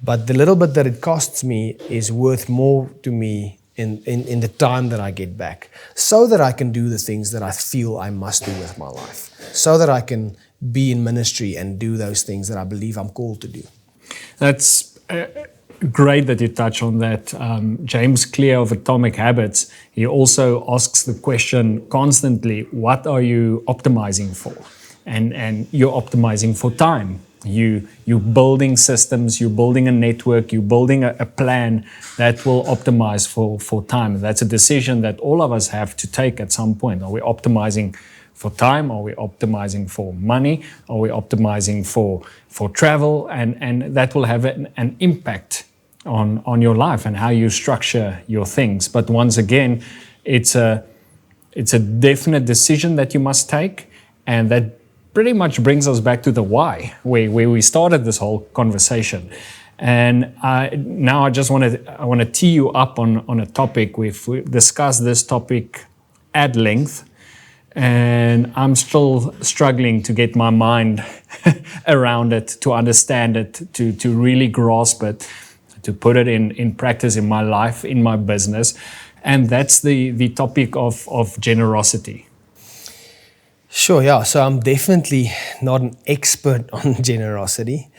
B: but the little bit that it costs me is worth more to me in the time that I get back, so that I can do the things that I feel I must do with my life, so that I can be in ministry and do those things that I believe I'm called to do.
A: That's great that you touch on that. James Clear of Atomic Habits, he also asks the question constantly, what are you optimizing for? And you're optimizing for time. You're building systems, you're building a network, you're building a plan that will optimize for time. That's a decision that all of us have to take at some point. Are we optimizing for time? Are we optimizing for money? Are we optimizing for travel? And that will have an impact on your life and how you structure your things. But once again, it's a definite decision that you must take, and that pretty much brings us back to the why, where we started this whole conversation. And now I want to tee you up on a topic. We've discussed this topic at length, and I'm still struggling to get my mind around it, to understand it, to really grasp it, to put it in practice in my life, in my business. And that's the topic of generosity.
B: Sure, yeah. So I'm definitely not an expert on generosity.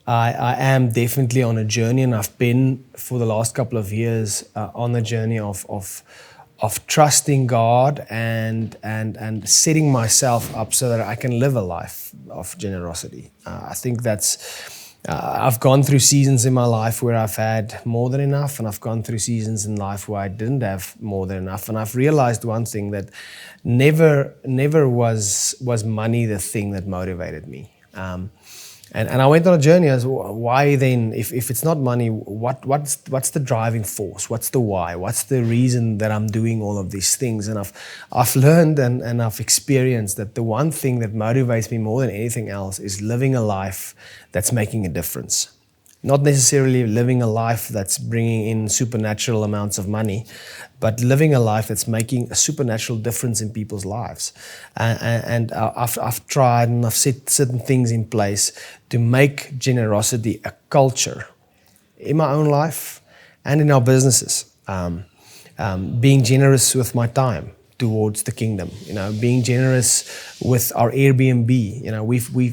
B: I am definitely on a journey, and I've been for the last couple of years on the journey of trusting God and setting myself up so that I can live a life of generosity. I think that's. I've gone through seasons in my life where I've had more than enough, and I've gone through seasons in life where I didn't have more than enough. And I've realized one thing, that never was money the thing that motivated me. And I went on a journey as why then, if it's not money, what's the driving force? What's the why? What's the reason that I'm doing all of these things? And I've learned and I've experienced that the one thing that motivates me more than anything else is living a life that's making a difference. Not necessarily living a life that's bringing in supernatural amounts of money, but living a life that's making a supernatural difference in people's lives. And I've tried and I've set certain things in place to make generosity a culture in my own life and in our businesses. Being generous with my time towards the kingdom, being generous with our Airbnb.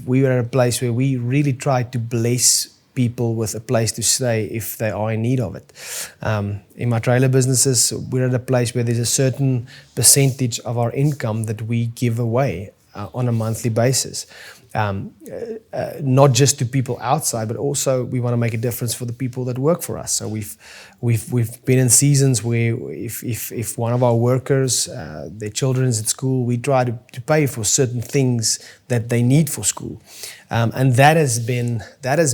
B: We were at a place where we really tried to bless people with a place to stay if they are in need of it. In my trailer businesses, we're at a place where there's a certain percentage of our income that we give away on a monthly basis. Not just to people outside, but also we want to make a difference for the people that work for us. So we've been in seasons where if one of our workers, their children's at school, we try to pay for certain things that they need for school, and that has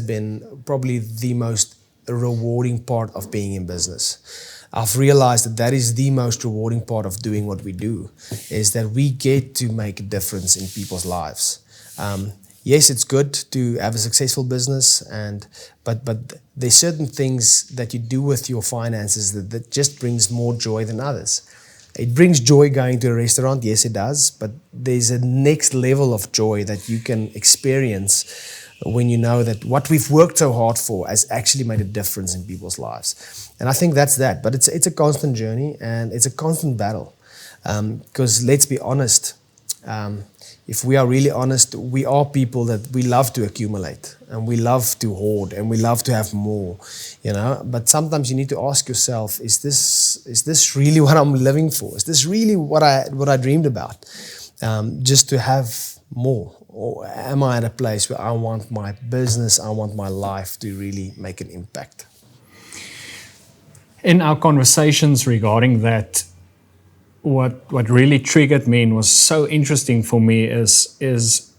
B: been probably the most rewarding part of being in business. I've realized that is the most rewarding part of doing what we do, is that we get to make a difference in people's lives. Yes, it's good to have a successful business, but there's certain things that you do with your finances that just brings more joy than others. It brings joy going to a restaurant, yes it does, but there's a next level of joy that you can experience when you know that what we've worked so hard for has actually made a difference in people's lives. And I think that's that. But it's a constant journey, and it's a constant battle. Because let's be honest, if we are really honest, we are people that we love to accumulate, and we love to hoard, and we love to have more, But sometimes you need to ask yourself, is this really what I'm living for? Is this really what I dreamed about? Just to have more? Or am I at a place where I want my business, I want my life to really make an impact?
A: In our conversations regarding that, what really triggered me and was so interesting for me is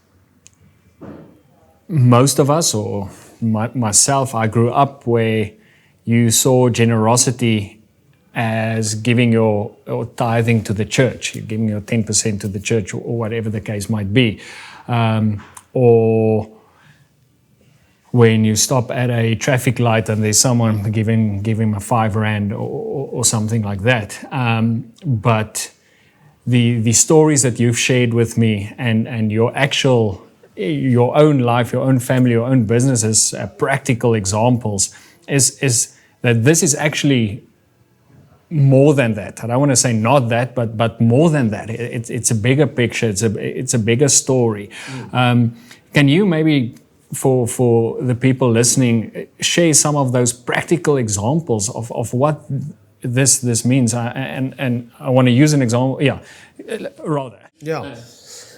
A: most of us, or myself, I grew up where you saw generosity as giving your tithing to the church. You're giving your 10% to the church, or whatever the case might be. Or when you stop at a traffic light and there's someone giving a $5 or something like that. But the stories that you've shared with me and your own life, your own family, your own businesses, practical examples, is that this is actually more than that. I don't want to say not that, but more than that. It's a bigger picture. It's a bigger story. Can you maybe, for the people listening, share some of those practical examples of what this means? And I want to use an example. Yeah, rather.
B: Yeah.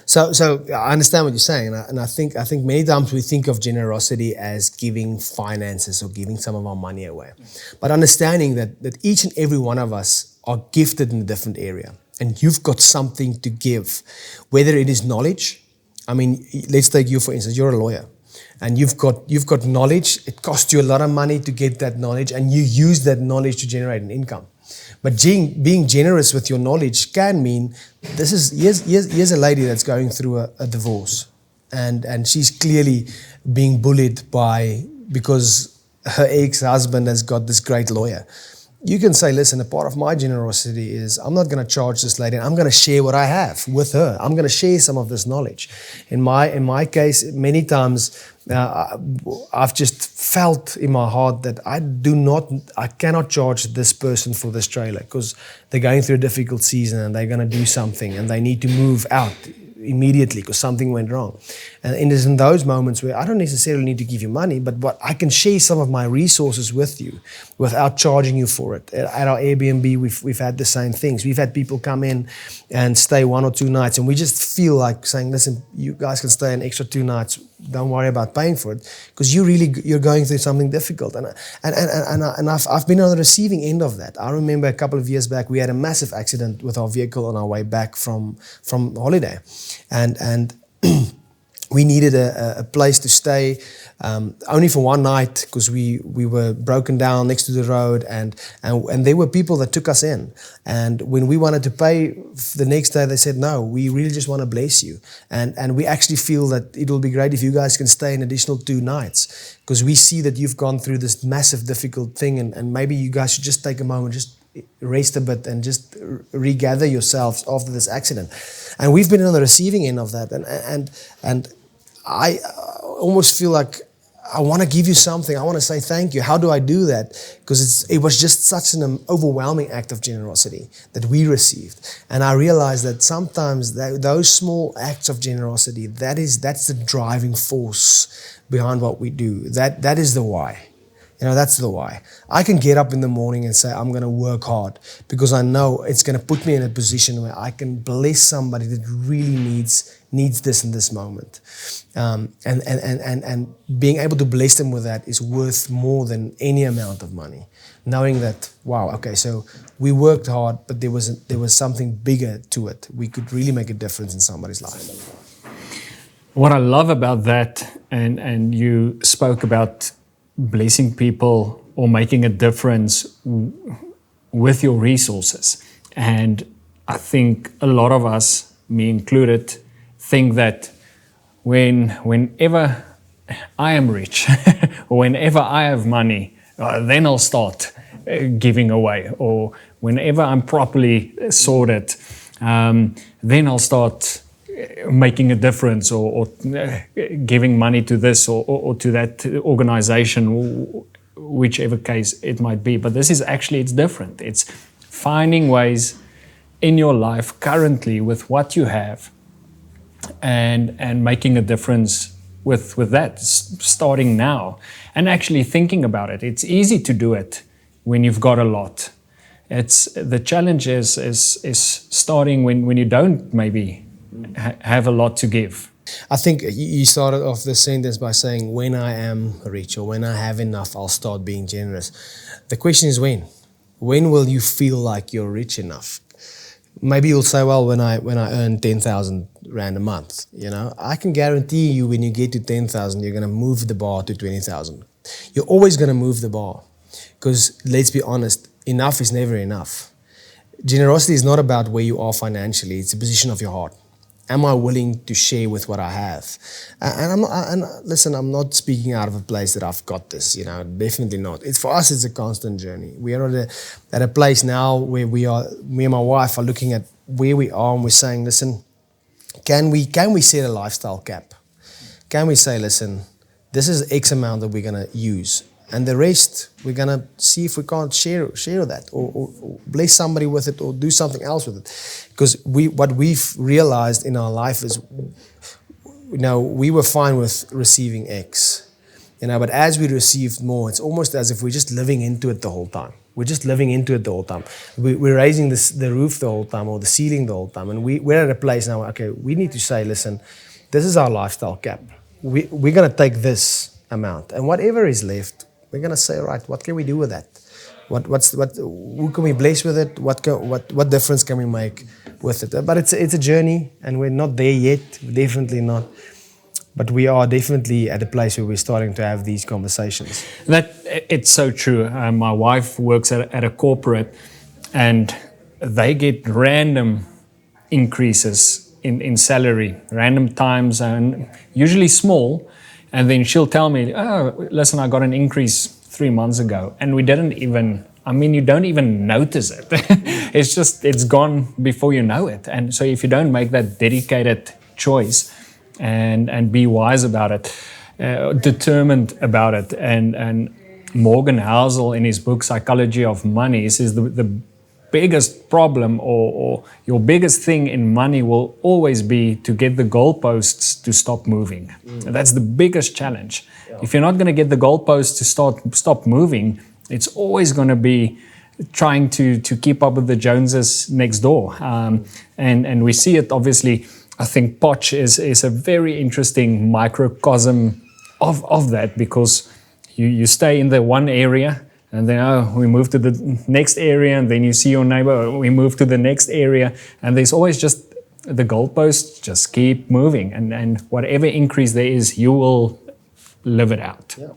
B: So I understand what you're saying, and I think many times we think of generosity as giving finances or giving some of our money away, but understanding that each and every one of us are gifted in a different area, and you've got something to give, whether it is knowledge. I mean, let's take you for instance. You're a lawyer, and you've got knowledge. It costs you a lot of money to get that knowledge, and you use that knowledge to generate an income. But being generous with your knowledge can mean here's a lady that's going through a divorce, and she's clearly being bullied because her ex-husband has got this great lawyer. You can say, listen, a part of my generosity is I'm not going to charge this lady. I'm going to share what I have with her. I'm going to share some of this knowledge. In my case, many times I've just felt in my heart that I cannot charge this person for this trailer because they're going through a difficult season and they're going to do something and they need to move out immediately because something went wrong. And it is in those moments where I don't necessarily need to give you money, but what I can share some of my resources with you without charging you for it. At our Airbnb, we've had the same things. We've had people come in and stay 1 or 2 nights, and we just feel like saying, listen, you guys can stay an extra 2 nights. Don't worry about paying for it because you're going through something difficult. And I've been on the receiving end of that. I remember a couple of years back, we had a massive accident with our vehicle on our way back from holiday. And we needed a place to stay only for 1 night because we were broken down next to the road and there were people that took us in. And when we wanted to pay the next day, they said, no, we really just want to bless you. And we actually feel that it will be great if you guys can stay an additional 2 nights because we see that you've gone through this massive, difficult thing and maybe you guys should just take a moment, just rest a bit and just regather yourselves after this accident. And we've been on the receiving end of that. And I almost feel like I want to give you something. I want to say thank you. How do I do that? Because it was just such an overwhelming act of generosity that we received. And I realized that sometimes those small acts of generosity, that's the driving force behind what we do. That is the why. That's the why. I can get up in the morning and say, I'm going to work hard because I know it's going to put me in a position where I can bless somebody that really needs this in this moment. And being able to bless them with that is worth more than any amount of money. Knowing that, wow, okay, so we worked hard, but there was something bigger to it. We could really make a difference in somebody's life.
A: What I love about that, and you spoke about blessing people or making a difference with your resources. And I think a lot of us, me included, think that whenever I am rich or whenever I have money, then I'll start giving away. Or whenever I'm properly sorted, then I'll start making a difference or giving money to this or to that organization, whichever case it might be. But this is actually, it's different. It's finding ways in your life currently with what you have and making a difference with that, starting now and actually thinking about it. It's easy to do it when you've got a lot. The challenge is starting when you don't maybe have a lot to give.
B: I think you started off this sentence by saying, when I am rich or when I have enough, I'll start being generous. The question is when? When will you feel like you're rich enough? Maybe you'll say, well, when I earn 10,000 Rand a month, I can guarantee you when you get to 10,000, you're going to move the bar to 20,000. You're always going to move the bar because let's be honest, enough is never enough. Generosity is not about where you are financially. It's a position of your heart. Am I willing to share with what I have? And listen, I'm not speaking out of a place that I've got this, definitely not. For us, it's a constant journey. We are at a place now where me and my wife are looking at where we are and we're saying, listen, can we set a lifestyle cap? Can we say, listen, this is X amount that we're going to use. And the rest, we're going to see if we can't share that or bless somebody with it or do something else with it. Because what we've realized in our life is, we were fine with receiving X. But as we received more, it's almost as if we're just living into it the whole time. We're just living into it the whole time. We're raising the roof the whole time or the ceiling the whole time. And we're at a place now, okay, we need to say, listen, this is our lifestyle cap. We're going to take this amount. And whatever is left, we're going to say, right, what can we do with that? Who can we bless with it? What difference can we make with it? But it's a journey, and we're not there yet. Definitely not. But we are definitely at a place where we're starting to have these conversations.
A: It's so true. My wife works at a corporate, and they get random increases in salary, random times, and usually small. And then she'll tell me, "Oh, listen, I got an increase 3 months ago," and we didn't even. I mean, you don't even notice it. It's gone before you know it. And so if you don't make that dedicated choice and be wise about it, determined about it, and Morgan Housel in his book Psychology of Money says the biggest problem or your biggest thing in money will always be to get the goalposts to stop moving. That's the biggest challenge. Yeah. If you're not going to get the goalposts to stop moving, it's always going to be trying to keep up with the Joneses next door. And we see it, obviously. I think Poch is a very interesting microcosm of that, because you stay in the one area, and then we move to the next area, and then you see your neighbor, we move to the next area, and there's always just the goalposts just keep moving, and whatever increase there is, you will live it out.
B: Yeah.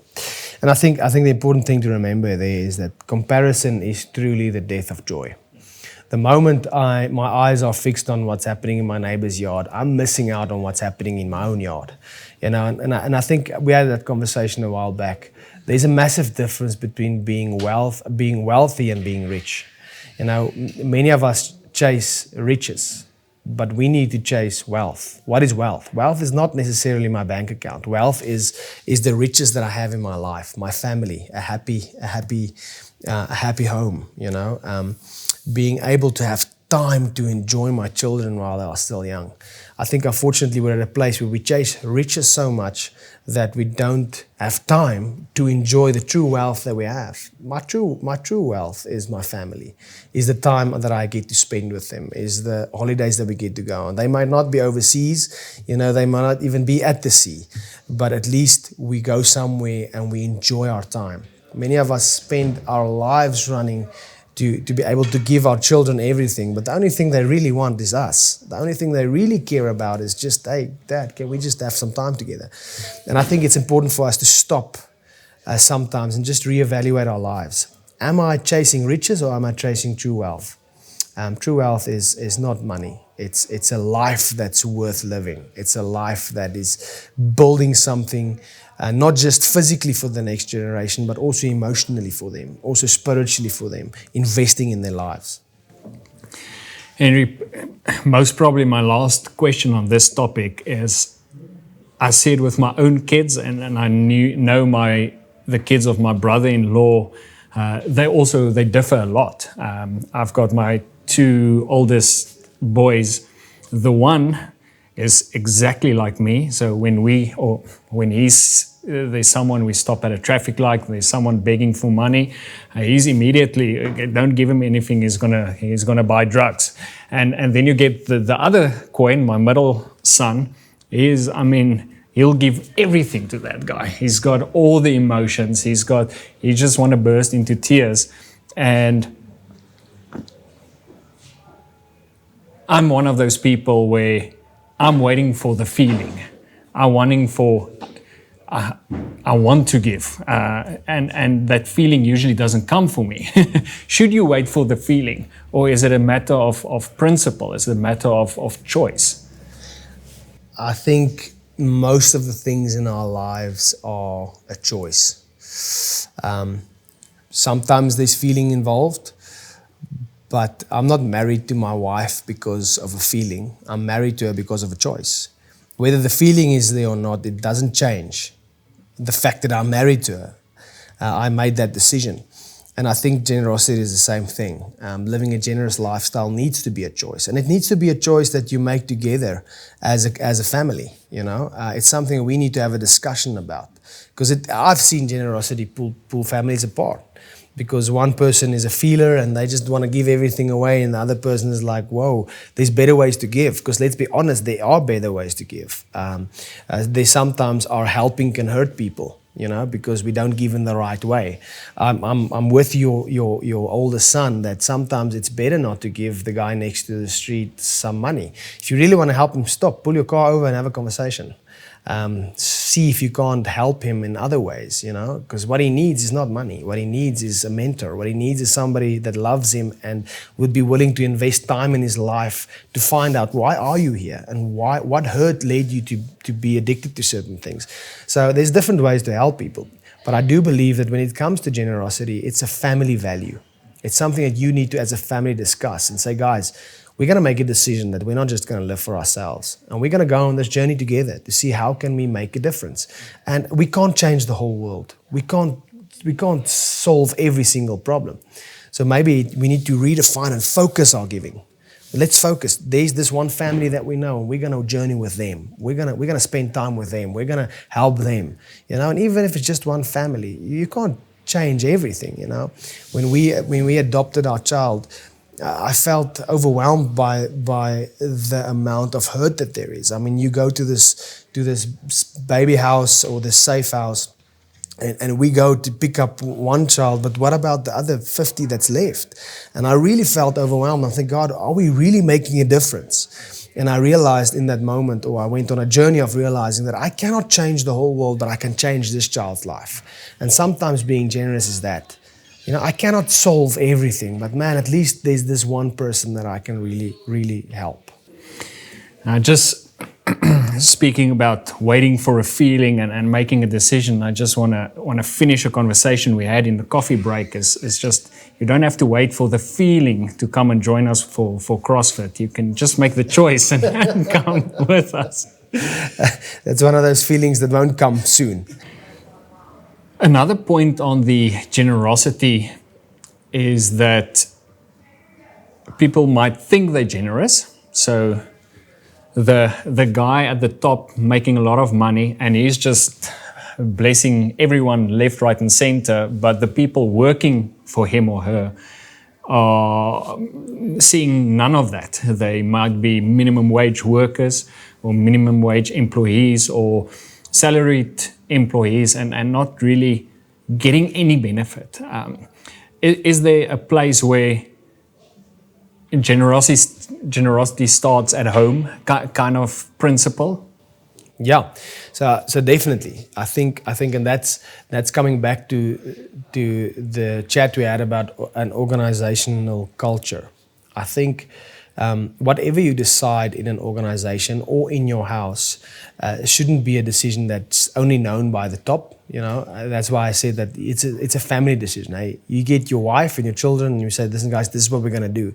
B: And I think the important thing to remember there is that comparison is truly the death of joy. The moment my eyes are fixed on what's happening in my neighbor's yard, I'm missing out on what's happening in my own yard. You know, and I think we had that conversation a while back. There's a massive difference between being wealthy and being rich. You know, many of us chase riches, but we need to chase wealth. What is wealth? Wealth is not necessarily my bank account. Wealth is the riches that I have in my life, my family, a happy home. You know, being able to have time to enjoy my children while they are still young. I think unfortunately we're at a place where we chase riches so much that we don't have time to enjoy the true wealth that we have. My true wealth is my family, is the time that I get to spend with them, is the holidays that we get to go on. They might not be overseas, you know, they might not even be at the sea, but at least we go somewhere and we enjoy our time. Many of us spend our lives running to be able to give our children everything, but the only thing they really want is us. The only thing they really care about is just, hey, Dad, can we just have some time together? And I think it's important for us to stop sometimes and just reevaluate our lives. Am I chasing riches or am I chasing true wealth? True wealth is not money. It's a life that's worth living. It's a life that is building something, not just physically for the next generation, but also emotionally for them, also spiritually for them, investing in their lives.
A: Henry, most probably my last question on this topic is, I see it with my own kids, and I know the kids of my brother-in-law. They differ a lot. I've got my 2 oldest boys. The one is exactly like me. So when there's someone, we stop at a traffic light, there's someone begging for money, he's immediately, don't give him anything, he's gonna buy drugs. And then you get the other coin, my middle son, he'll give everything to that guy. He's got all the emotions, he just want to burst into tears. And I'm one of those people where I'm waiting for the feeling. I want to give, and that feeling usually doesn't come for me. Should you wait for the feeling, or is it a matter of principle? Is it a matter of choice?
B: I think most of the things in our lives are a choice. Sometimes there's feeling involved, but I'm not married to my wife because of a feeling. I'm married to her because of a choice. Whether the feeling is there or not, it doesn't change the fact that I'm married to her. I made that decision. And I think generosity is the same thing. Living a generous lifestyle needs to be a choice. And it needs to be a choice that you make together as a family. You know, it's something we need to have a discussion about. Because I've seen generosity pull families apart. because one person is a feeler and they just want to give everything away, and the other person is like, whoa, there's better ways to give. Because let's be honest, there are better ways to give. They sometimes are helping can hurt people, because we don't give in the right way. I'm with your oldest son that sometimes it's better not to give the guy next to the street some money. If you really want to help him, stop, pull your car over and have a conversation. See if you can't help him in other ways, because what he needs is not money. What he needs is a mentor. What he needs is somebody that loves him and would be willing to invest time in his life to find out, why are you here, and what hurt led you to be addicted to certain things. So there's different ways to help people. But I do believe that when it comes to generosity, it's a family value. It's something that you need to, as a family, discuss and say, guys, we're going to make a decision that we're not just going to live for ourselves. And we're going to go on this journey together to see how can we make a difference. And we can't change the whole world. We can't solve every single problem. So maybe we need to redefine and focus our giving. Let's focus. There's this one family that we know, and we're going to journey with them. We're going to spend time with them. We're going to help them. And even if it's just one family, you can't change everything. When we adopted our child, I felt overwhelmed by the amount of hurt that there is. I mean, you go to this baby house or this safe house, and we go to pick up one child, but what about the other 50 that's left? And I really felt overwhelmed. I think, God, are we really making a difference? And I realized in that moment, or I went on a journey of realizing that I cannot change the whole world, but I can change this child's life. And sometimes being generous is that. I cannot solve everything, but man, at least there's this one person that I can really, really help.
A: Just speaking about waiting for a feeling and making a decision, I just want to finish a conversation we had in the coffee break. Is just, you don't have to wait for the feeling to come and join us for CrossFit. You can just make the choice and come with us.
B: That's one of those feelings that won't come soon.
A: Another point on the generosity is that people might think they're generous. So the guy at the top making a lot of money, and he's just blessing everyone left, right, and center, but the people working for him or her are seeing none of that. They might be minimum wage workers or minimum wage employees or salaried employees and not really getting any benefit. Is there a place where generosity starts at home, kind of principle?
B: Yeah, so definitely, I think, and that's coming back to the chat we had about an organizational culture. I think whatever you decide in an organization or in your house shouldn't be a decision that's only known by the top. That's why I said that it's a family decision. You get your wife and your children and you say, listen guys, this is what we're going to do.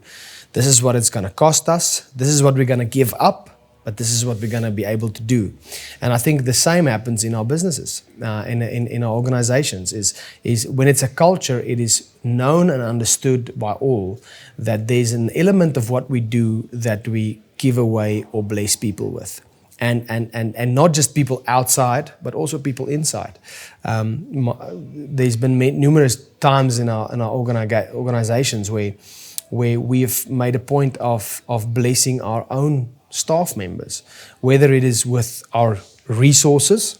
B: This is what it's going to cost us. This is what we're going to give up. But this is what we're going to be able to do. And I think the same happens in our businesses, in our organizations, is when it's a culture, it is known and understood by all that there's an element of what we do that we give away or bless people with. And not just people outside, but also people inside. There's been numerous times in our organizations where we've made a point of blessing our own staff members, whether it is with our resources,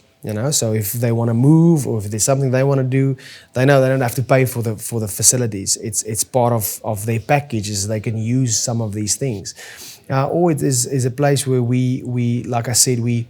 B: so if they want to move or if there's something they want to do, they know they don't have to pay for the facilities. It's part of their packages. They can use some of these things. Or it is a place where we like I said, we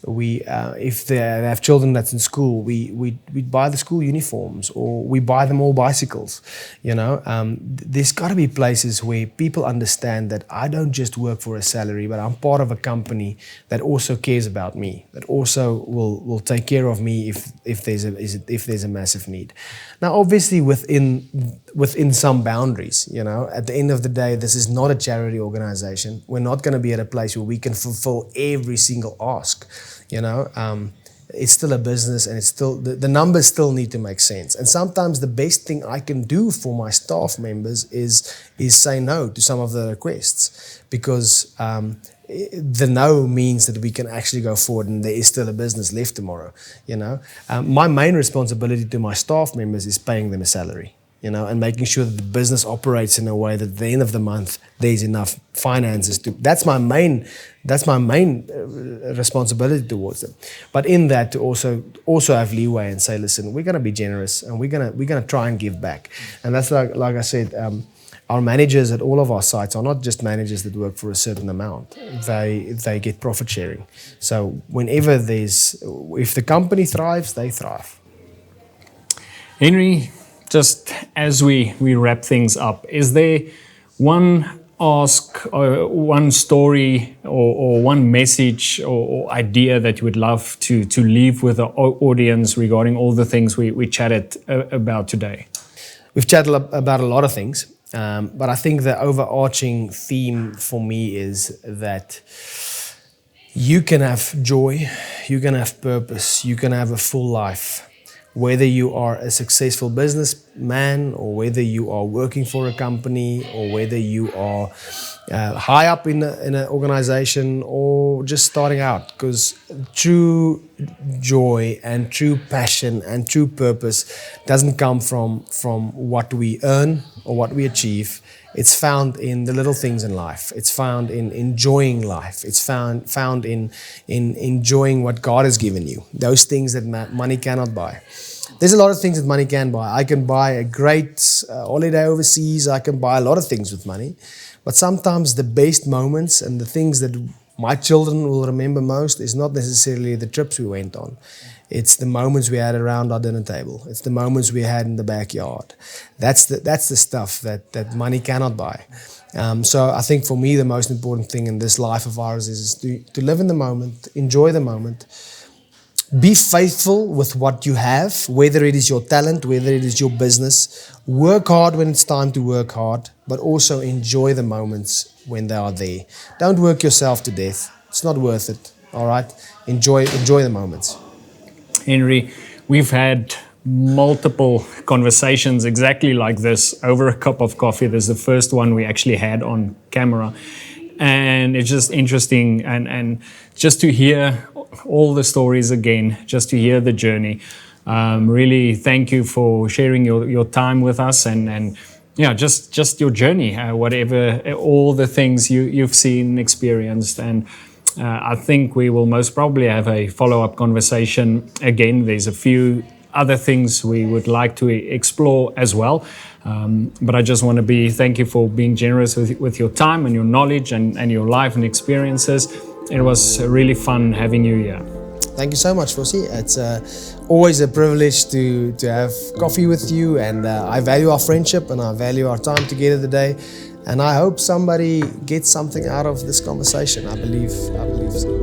B: if they have children that's in school, we buy the school uniforms, or we buy them all bicycles. There's got to be places where people understand that I don't just work for a salary, but I'm part of a company that also cares about me, that also will take care of me if there's a massive need. Now, obviously, within some boundaries. At the end of the day, this is not a charity organization. We're not going to be at a place where we can fulfill every single ask. It's still a business, and it's still the numbers still need to make sense. And sometimes the best thing I can do for my staff members is say no to some of the requests, because the no means that we can actually go forward and there is still a business left tomorrow. My main responsibility to my staff members is paying them a salary. and making sure that the business operates in a way that at the end of the month there's enough finances to. That's my main responsibility towards them. But in that, to also have leeway and say, listen, we're going to be generous and we're going to try and give back. And that's like I said. Our managers at all of our sites are not just managers that work for a certain amount. They get profit sharing. So if the company thrives, they thrive.
A: Henri, just as we wrap things up, is there one ask or one story or one message or idea that you would love to leave with the audience regarding all the things we chatted about today?
B: We've chatted about a lot of things. But I think the overarching theme for me is that you can have joy, you can have purpose, you can have a full life, whether you are a successful businessman or whether you are working for a company or whether you are high up in an organization or just starting out. Because true joy and true passion and true purpose doesn't come from what we earn or what we achieve. It's found in the little things in life. It's found in enjoying life. It's found in enjoying what God has given you. Those things that money cannot buy. There's a lot of things that money can buy. I can buy a great holiday overseas. I can buy a lot of things with money. But sometimes the best moments and the things that my children will remember most is not necessarily the trips we went on. It's the moments we had around our dinner table. It's the moments we had in the backyard. That's the stuff that money cannot buy. So I think for me the most important thing in this life of ours is to live in the moment, enjoy the moment, be faithful with what you have, whether it is your talent, whether it is your business. Work hard when it's time to work hard, but also enjoy the moments when they are there. Don't work yourself to death. It's not worth it. All right? Enjoy the moments.
A: Henri, we've had multiple conversations exactly like this over a cup of coffee. This is the first one we actually had on camera. And it's just interesting and just to hear all the stories again, just to hear the journey. Really thank you for sharing your time with us and yeah, just your journey, whatever, all the things you've seen, experienced. And I think we will most probably have a follow-up conversation again. There's a few other things we would like to explore as well. But I just want to thank you for being generous with your time and your knowledge and your life and experiences. It was really fun having you here.
B: Thank you so much, Fossi. It's always a privilege to have coffee with you, and I value our friendship and I value our time together today. And I hope somebody gets something out of this conversation. I believe so.